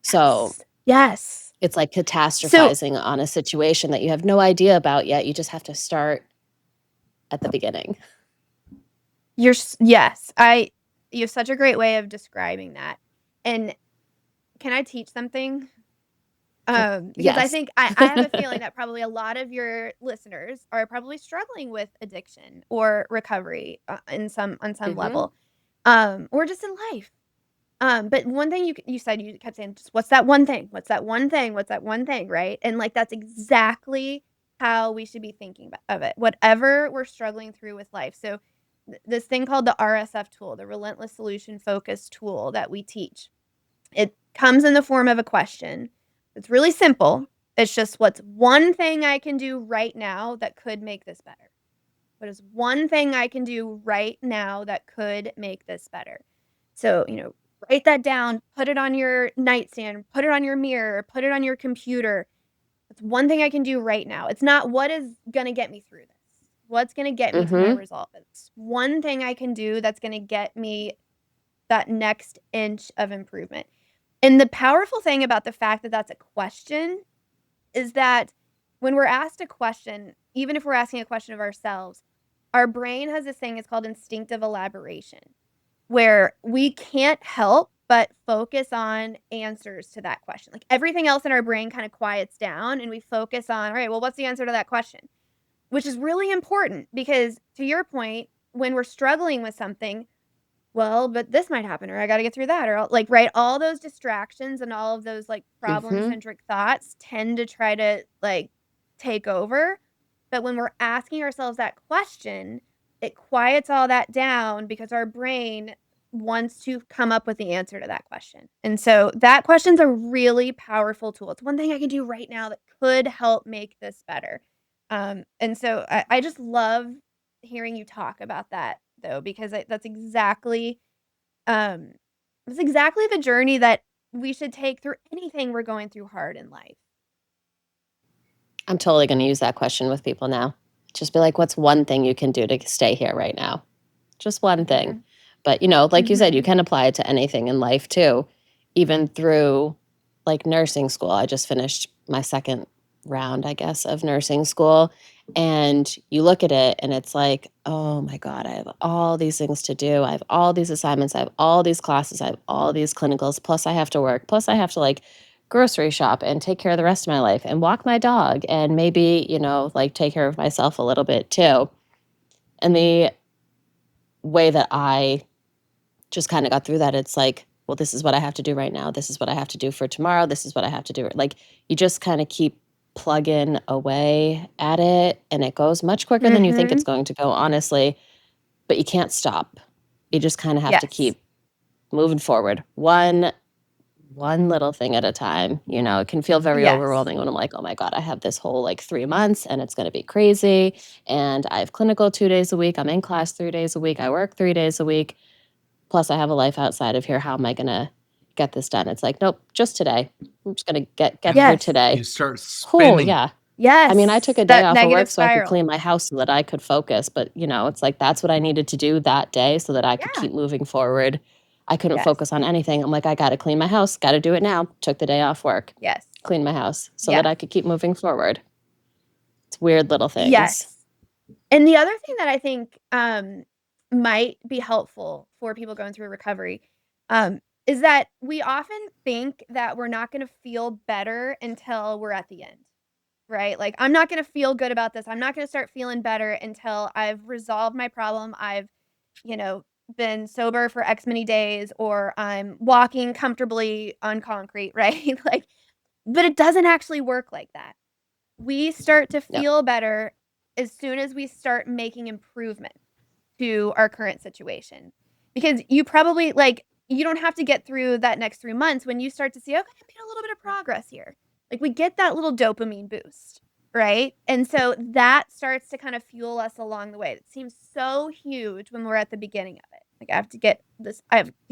So Yes. Yes. it's like So catastrophizing on a situation that you have no idea about yet, you just have to start at the beginning. yes. You have such a great way of describing that. And can I teach something? Because I Yes. think I have a feeling that probably a lot of your listeners are probably struggling with addiction or recovery, in some Mhm. level, or just in life. But one thing you said, you kept saying, "Just what's that one thing? What's that one thing? What's that one thing?" Right? And, like, that's exactly how we should be thinking of it, whatever we're struggling through with life. So, this thing called the RSF tool, the Relentless Solution Focus tool that we teach, it comes in the form of a question. It's really simple. It's just, "What's one thing I can do right now that could make this better?" What is one thing I can do right now that could make this better? So, write that down, put it on your nightstand, put it on your mirror, put it on your computer. It's one thing I can do right now. It's not what is gonna get me through this. What's gonna get me to my Mhm. resolve? It's one thing I can do that's gonna get me that next inch of improvement. And the powerful thing about the fact that that's a question is that when we're asked a question, even if we're asking a question of ourselves, our brain has this thing, it's called instinctive elaboration, where we can't help but focus on answers to that question. Like everything else in our brain kind of quiets down and we focus on, all right, well, what's the answer to that question? Which is really important because to your point, when we're struggling with something, well, but this might happen, or I gotta get through that, or like, right, all those distractions and all of those, like, Mhm. problem-centric thoughts tend to try to, like, take over, but when we're asking ourselves that question, it quiets all that down because our brain wants to come up with the answer to that question, and so that question's a really powerful tool. It's one thing I can do right now that could help make this better, and so I just love hearing you talk about that though, because um, that's exactly the journey that we should take through anything we're going through hard in life. I'm totally gonna use that question with people now. Just be like, "What's one thing you can do to stay here right now?" Just one thing. Mhm, But, like you said, you mhm. can apply it to anything in life too, even through, like, nursing school. I just finished my 2nd round, I guess, of nursing school, and you look at it and it's like, "Oh my god, I have all these things to do. I have all these assignments. I have all these classes. I have all these clinicals, plus I have to work, plus I have to, like, grocery shop and take care of the rest of my life and walk my dog and maybe, like, take care of myself a little bit too." And the way that I just kinda got through that, it's like, "Well, this is what I have to do right now. This is what I have to do for tomorrow. This is what I have to do." Like, you just kinda keep plugging away at it, and it goes much quicker than you think it's Mhm. going to go, honestly, but you can't stop. You just kinda have to Yes. keep moving forward, one little thing at a time. It can feel very Yes. overwhelming when I'm like, "Oh my god, I have this whole, like, 3 months, and it's gonna be crazy, and I have clinical 2 days a week, I'm in class 3 days a week, I work 3 days a week. Plus, I have a life outside of here. How am I gonna get this done?" It's like, "Nope, just today. I'm just gonna get And through Yes. you today." start Cool, spinning. yeah. I mean, I took Yes. a day That off of negative work so I could spiral. clean my house so that I could focus, but, it's like that's what I needed to do that day so that I could Yeah. keep moving forward. I couldn't Yes. focus on anything. I'm like, "I gotta clean my house, gotta do it now." Took the day off work, Yes. cleaned my house so that Yeah. I could keep moving forward. It's weird little things. Yes. And the other thing that I think, might be helpful for people going through recovery, is that we often think that we're not gonna feel better until we're at the end, right? Like, I'm not gonna feel good about this. I'm not gonna start feeling better until I've resolved my problem. I've, you know, been sober for X many days, or I'm walking comfortably on concrete, right? Like, but it doesn't actually work like that. We start to No. feel better as soon as we start making improvement to our current situation. Because you probably like, you don't have to get through that next 3 months when you start to see, "Okay, I made a little bit of progress here." Like, we get that little dopamine boost, right? And so that starts to kind of fuel us along the way. It seems so huge when we're at the beginning of it. Like, I have to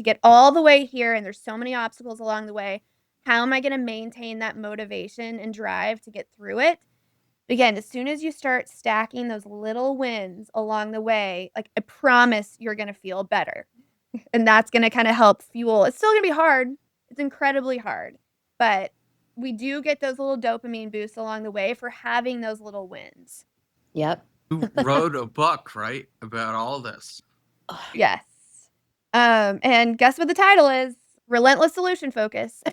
get all the way here, and there's so many obstacles along the way. How am I gonna maintain that motivation and drive to get through it? Again, as soon as you start stacking those little wins along the way, like, I promise you're gonna feel better, and that's gonna kinda help fuel. It's still gonna be hard, it's incredibly hard, but we do get those little dopamine boosts along the way for having those little wins. Yep. You wrote a book, right, about all this. Yes. And guess what the title is? Relentless Solution Focus.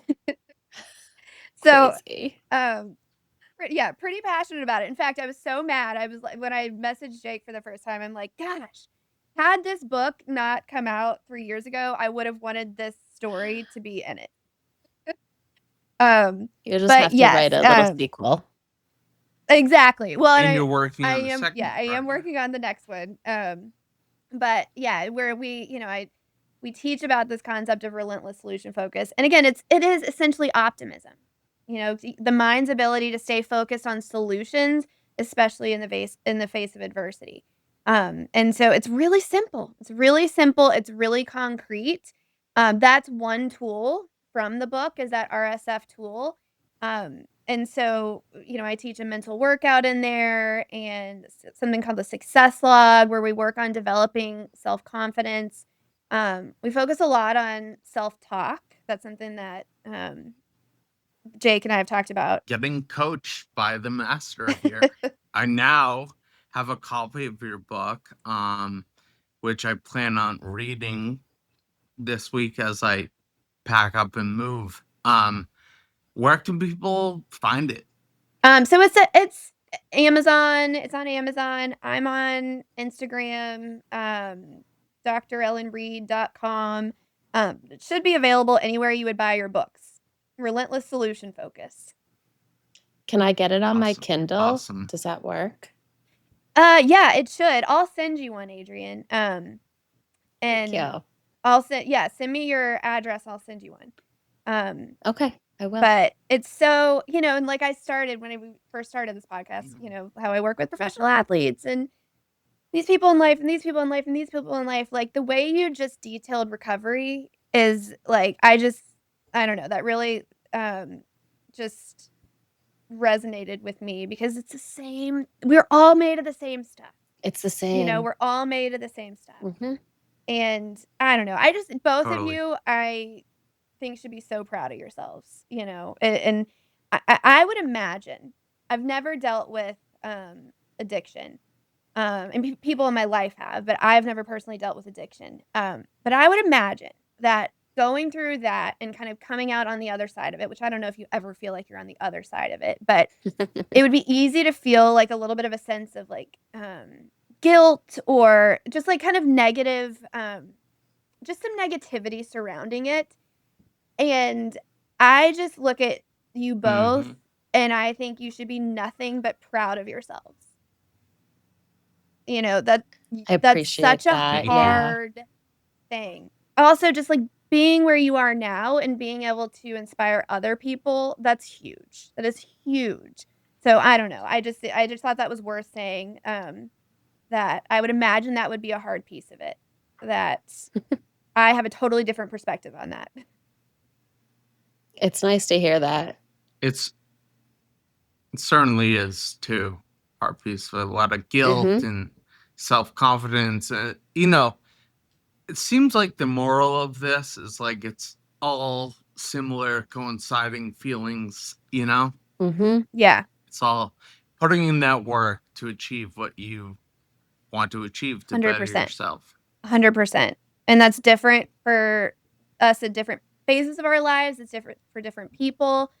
So, Crazy. um yeah, pretty passionate about it. In fact, I was so mad. I was like, when I messaged Jake for the first time, I'm like, "Gosh, had this book not come out 3 years ago, I would have wanted this story to be in it." Um, You just but have to write yes, a little sequel. exactly. Well, and And you're working on the second I am part now. working on the next one. But yeah, where we teach about this concept of relentless solution focus. And again, it is essentially optimism. The mind's ability to stay focused on solutions, especially in the face of adversity. And so it's really simple. It's really simple. It's really concrete. That's one tool from the book, is that RSF tool. And so, I teach a mental workout in there and something called the success log, where we work on developing self-confidence. We focus a lot on self-talk. That's something that Jake and I have talked about. Getting coached by the master here. I now have a copy of your book, which I plan on reading this week as I pack up and move. Where can people find it? So it's Amazon. It's on Amazon. I'm on Instagram, drellenreed.com. It should be available anywhere you would buy your books. Relentless Solution Focus. Can I get it on my Awesome. Kindle? Awesome. Does that work? Yeah, it should. I'll send you one, Adrian. Thank And you. send me your address. I'll send you one. Okay, I will. But it's so, and like I started when we first started this podcast, how I work with professional athletes and these people in life and these people in life and these people in life, like the way you just detailed recovery is like, I don't know, that really just resonated with me, because it's the same. We're all made of the same stuff. It's the same. We're all made of the same stuff. Mhm. And I don't know, both of Totally. you, I think, should be so proud of yourselves, and I would imagine, I've never dealt with addiction, and people in my life have, but I've never personally dealt with addiction. But I would imagine that going through that and kind of coming out on the other side of it, which I don't know if you ever feel like you're on the other side of it, but it would be easy to feel like a little bit of a sense of like guilt, or just like kind of negative, just some negativity surrounding it. And I just look at you both, Mhm. and I think you should be nothing but proud of yourselves. That I that's appreciate such a that, yeah. hard thing. Also, just like being where you are now and being able to inspire other people, that's huge. That is huge. So I don't know. I just thought that was worth saying. That I would imagine that would be a hard piece of it. That I have a totally different perspective on that. It's nice to hear that. It certainly is too. Our piece with a lot of guilt Mhm. and self-confidence. It seems like the moral of this is like it's all similar, coinciding feelings. Mhm. Yeah, It's all putting in that work to achieve what you want to achieve to better 100%. yourself. 100%. And that's different for us at different phases of our lives. It's different for different people.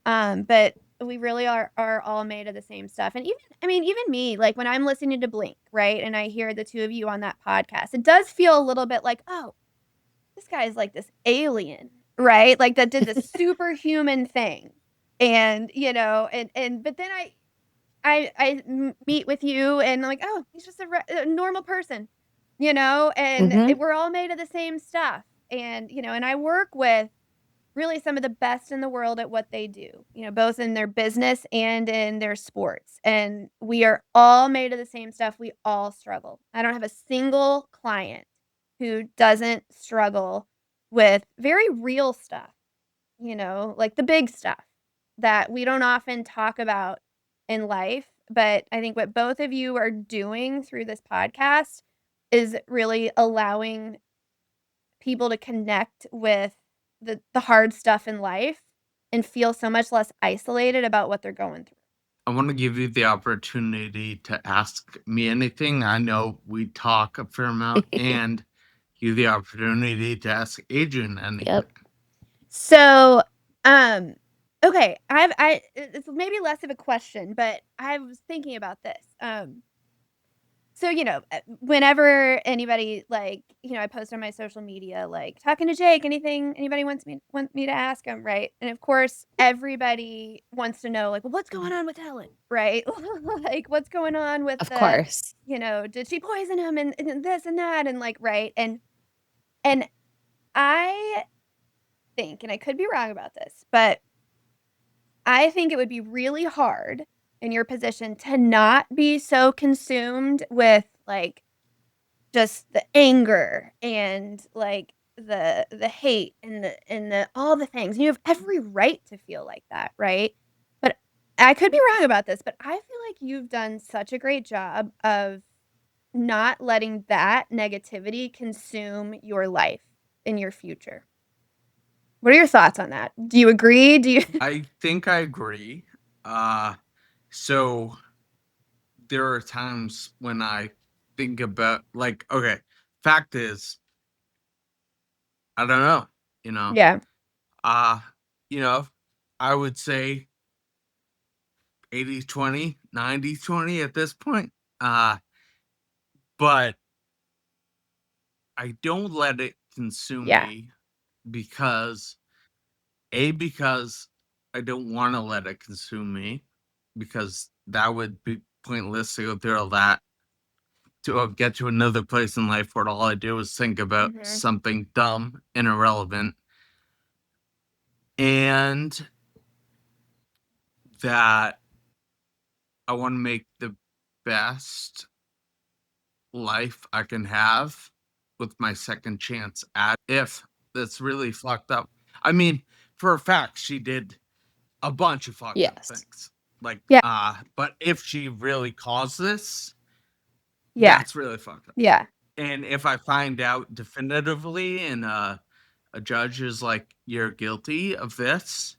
But we really are all made of the same stuff. And even me, like when I'm listening to Blink, right? And I hear the two of you on that podcast, it does feel a little bit like, oh, this guy's like this alien, right? Like that did this superhuman thing. And, but then I meet with you and I'm like, oh, he's just a normal person, and Mhm. we're all made of the same stuff. And, and I work with really some of the best in the world at what they do, both in their business and in their sports. And we are all made of the same stuff. We all struggle. I don't have a single client who doesn't struggle with very real stuff, like the big stuff that we don't often talk about in life. But I think what both of you are doing through this podcast is really allowing people to connect with the hard stuff in life and feel so much less isolated about what they're going through. I want to give you the opportunity to ask me anything. I know we talk a fair amount, and you the opportunity to ask Adrian anything. Yep. So, okay, it's maybe less of a question, but I was thinking about this. So, whenever anybody, like, I post on my social media, like, talking to Jake, anybody want me to ask him, right? And of course, everybody wants to know, like, well, what's going on with Helen, right? Like, what's going on with Of course. did she poison him and this and that, and like, right? And I think, and I could be wrong about this, but I think it would be really hard in your position to not be so consumed with like just the anger and like the hate and the all the things. You have every right to feel like that, right? But I could be wrong about this, but I feel like you've done such a great job of not letting that negativity consume your life in your future. What are your thoughts on that? Do you agree? Do you I think I agree. So there are times when I think about, like, okay, fact is, I don't know, you know. Yeah. Uh, you know, I would say 80-20, 90-20 at this point. Uh, but I don't let it consume Yeah. me because because I don't want to let it consume me, because that would be pointless to go through all that to get to another place in life where all I do is think about Mhm. something dumb and irrelevant. And that I want to make the best life I can have with my second chance at if that's really fucked up. I mean, for a fact, she did a bunch of fucked up Yes. things. Like, Yeah. but if she really caused this, Yeah. that's really fucked up. Yeah. And if I find out definitively and a judge is like, you're guilty of this,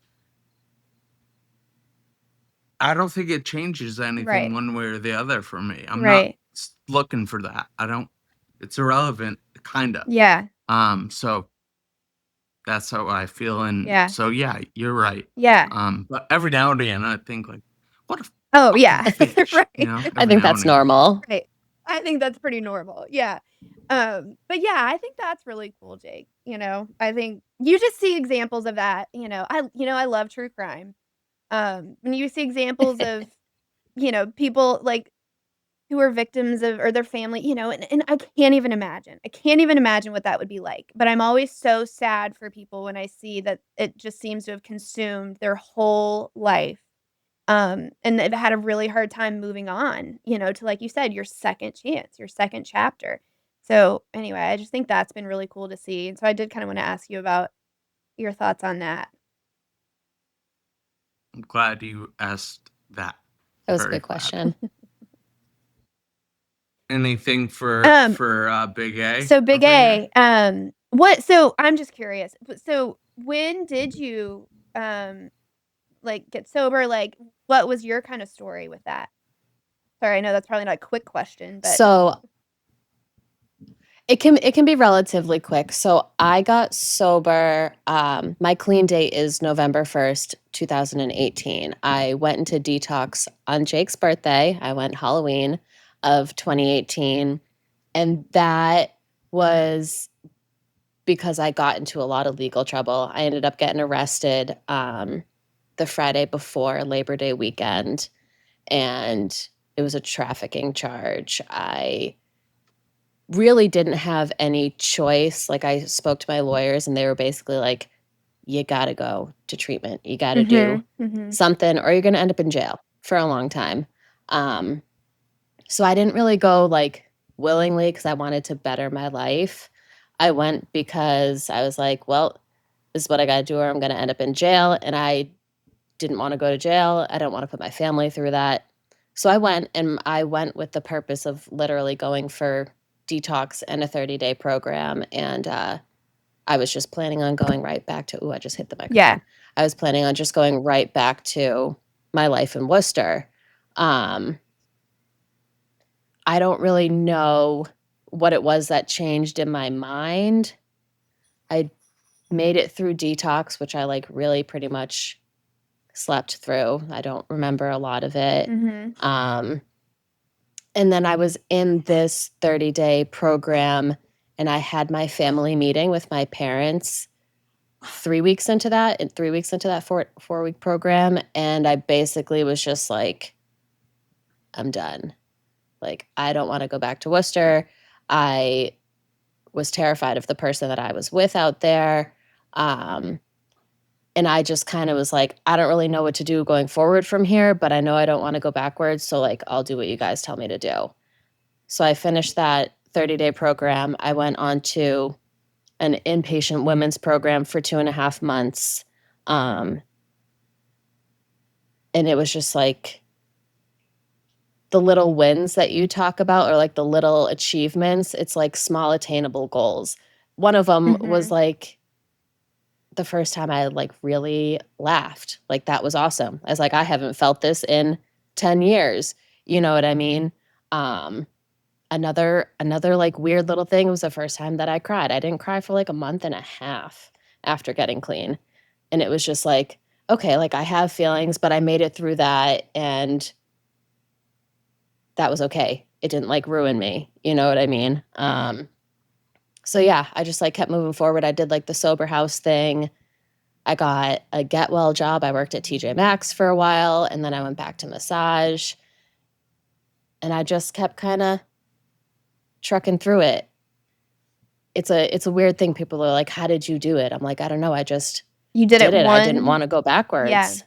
I don't think it changes anything Right. one way or the other for me. I'm not Right. looking for that. I don't. It's irrelevant, kind of. Yeah. So that's how I feel, and Yeah. so yeah, you're right. Yeah. But every now and again, I think like, what a Oh, fucking yeah. bitch, you Right. know. I Every think now that's and again. normal. Right. I think that's pretty normal. Yeah. But yeah, I think that's really cool, Jake. I think you just see examples of that. I love true crime. When you see examples of, people like who are victims of or their family, and I can't even imagine. I can't even imagine what that would be like. But I'm always so sad for people when I see that it just seems to have consumed their whole life. And they've had a really hard time moving on, to like you said, your second chance, your second chapter. So anyway, I just think that's been really cool to see. And so I did kind of want to ask you about your thoughts on that. I'm glad you asked that. That was a Very good glad. question. Anything Um, for Big A so Big over here? A, so I'm just curious. So when did you like get sober? Like what was your kind of story with that? Sorry, I know that's probably not a quick question, but So it can be relatively quick. So I got sober. My clean date is November 1st, 2018. I went into detox on Jake's birthday. I went Halloween of 2018, and that was because I got into a lot of legal trouble. I ended up getting arrested the Friday before Labor Day weekend, and it was a trafficking charge. I really didn't have any choice. Like, I spoke to my lawyers, and they were basically like, you gotta go to treatment. You gotta do mhm, mhm. something, or you're gonna end up in jail for a long time. Um, so I didn't really go like willingly because I wanted to better my life. I went because I was like, well, this is what I gotta do, or I'm gonna end up in jail. And I didn't want to go to jail. I don't want to put my family through that. So I went with the purpose of literally going for detox and a 30-day program. And I was just planning on going right back to, I just hit the Yeah. microphone. I was planning on just going right back to my life in Worcester. Um, I don't really know what it was that changed in my mind. I made it through detox, which I like really pretty much slept through. I don't remember a lot of it. Mhm. Um, and then I was in this 30-day program, and I had my family meeting with my parents 3 weeks into that, and 3 weeks into that four-week program. And I basically was just like, I'm done. Like, I don't want to go back to Worcester. I was terrified of the person that I was with out there. Um, And I just kind of was like, I don't really know what to do going forward from here, but I know I don't want to go backwards. So, like, I'll do what you guys tell me to do. So I finished that 30-day program. I went on to an inpatient women's program for 2.5 months. Um, and it was just like the little wins that you talk about, or like the little achievements, it's like small attainable goals. One of them was Mhm. like the first time I like really laughed. Like that was awesome. I was like, I haven't felt this in 10 years. You know what I mean? Um, another like weird little thing was the first time that I cried. I didn't cry for like a month and a half after getting clean. And it was just like, okay, like I have feelings, but I made it through that and that was okay. It didn't like ruin me. You know what I mean? So yeah, I just like kept moving forward. I did like the sober house thing. I got a get well job. I worked at TJ Maxx for a while and then I went back to massage and I just kept kind of trucking through it. It's a weird thing. People are like, "How did you do it?" I'm like, "I don't know. I just You did it did it. I didn't one want to go Yeah. backwards.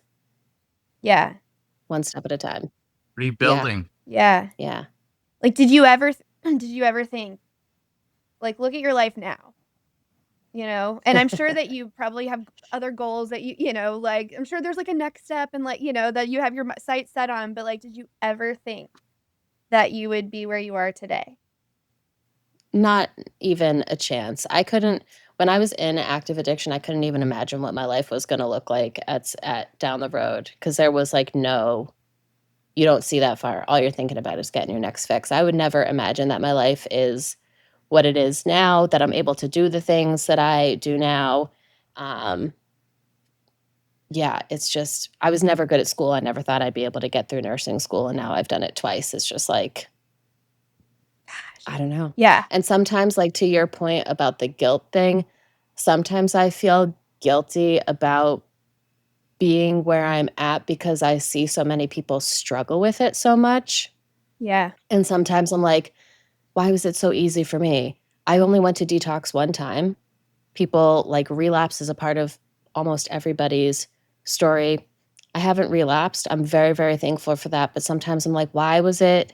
Yeah. One step at a time." Yeah. Rebuilding. Yeah. Yeah. Like, did you ever did you ever think, like, look at your life now, and I'm sure that you probably have other goals that like, I'm sure there's, like, a next step and, like, that you have your sights set on, but, like, did you ever think that you would be where you are today? Not even a chance. I couldn't when I was in active addiction, I couldn't even imagine what my life was gonna look like at down the road because there was, like, no you don't see that far. All you're thinking about is getting your next fix. I would never imagine that my life is what it is now, that I'm able to do the things that I do now. Um, yeah, it's just I was never good at school. I never thought I'd be able to get through nursing school, and now I've done it twice. It's just like Gosh. I don't know. Yeah. And sometimes, like, to your point about the guilt thing, sometimes I feel guilty about being where I'm at because I see so many people struggle with it so much. Yeah. And sometimes I'm like, why was it so easy for me? I only went to detox one time. People like relapse is a part of almost everybody's story. I haven't relapsed. I'm very, very thankful for that. But sometimes I'm like, why was it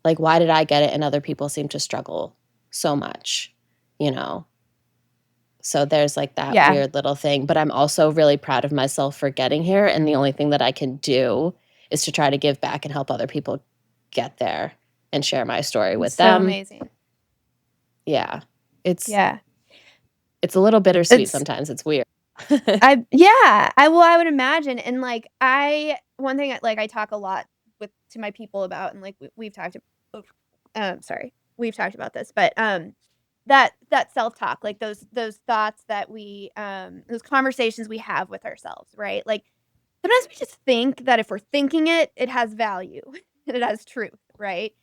like, why did I get it and other people seem to struggle so much? You know? So there's like that Yeah. weird little thing. But I'm also really proud of myself for getting here. And the only thing that I can do is to try to give back and help other people get there and share my story It's with so them. amazing. Yeah. It's Yeah. it's a little bittersweet It's sometimes. It's weird. I would imagine, and, like, I one thing like, I talk a lot to my people about, and, like, we've talked oh, sorry, we've talked about this, but, that self-talk, like, those thoughts that those conversations we have with ourselves, right? Like, sometimes we just think that if we're thinking it, it has value, and it has truth, right?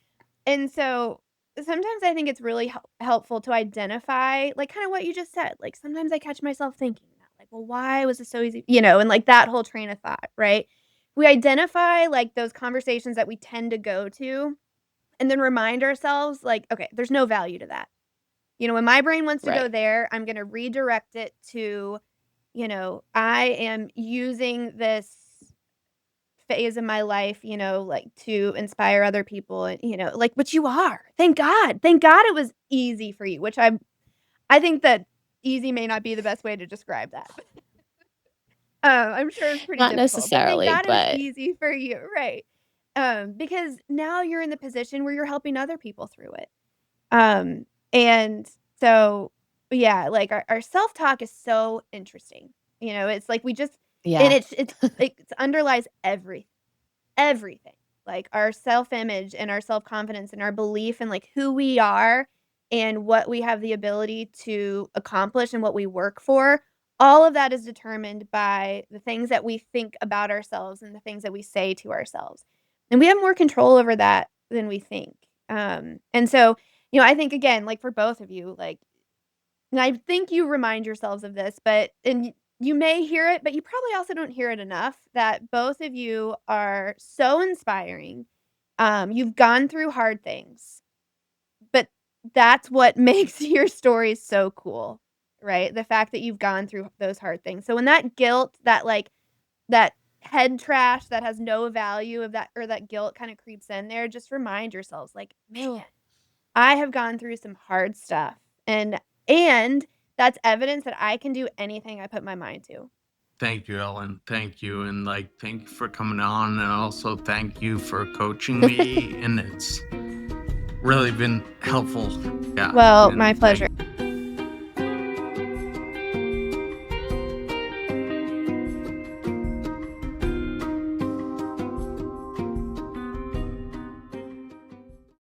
And so, sometimes I think it's really helpful to identify, like, kinda what you just said, like, sometimes I catch myself thinking that, like, "Well, why was it so easy?" And, like, that whole train of thought, right? We identify, like, those conversations that we tend to go to, and then remind ourselves, like, "Okay, there's no value to that." When my brain wants to go Right. there, I'm gonna redirect it to, I am using this phase of my life, like, to inspire other people and, like, which you are. Thank God. Thank God it was easy for you, which I think that easy may not be the best way to describe that. I'm sure it's pretty Not difficult, but thank necessarily, God it was but easy for you, right? Because now you're in the position where you're helping other people through it. And so, yeah, like, our self-talk is so interesting. It's like we just and yeah. it underlies everything. Like, our self-image and our self-confidence and our belief in, like, who we are and what we have the ability to accomplish and what we work for, all of that is determined by the things that we think about ourselves and the things that we say to ourselves. And we have more control over that than we think. And so, I think again, like, for both of you, like, and I think you remind yourselves of this, you may hear it, but you probably also don't hear it enough that both of you are so inspiring. You've gone through hard things, but that's what makes your stories so cool, right? The fact that you've gone through those hard things. So when that guilt, that, like, that head trash that has no value of that or that guilt kinda creeps in there, just remind yourselves like, "Man, I have gone through some hard stuff, and that's evidence that I can do anything I put my mind to." Thank you, Ellen. Thank you. And like, thank you for coming on. And also thank you for coaching me. And it's really been helpful. Yeah. Well, and my thank pleasure.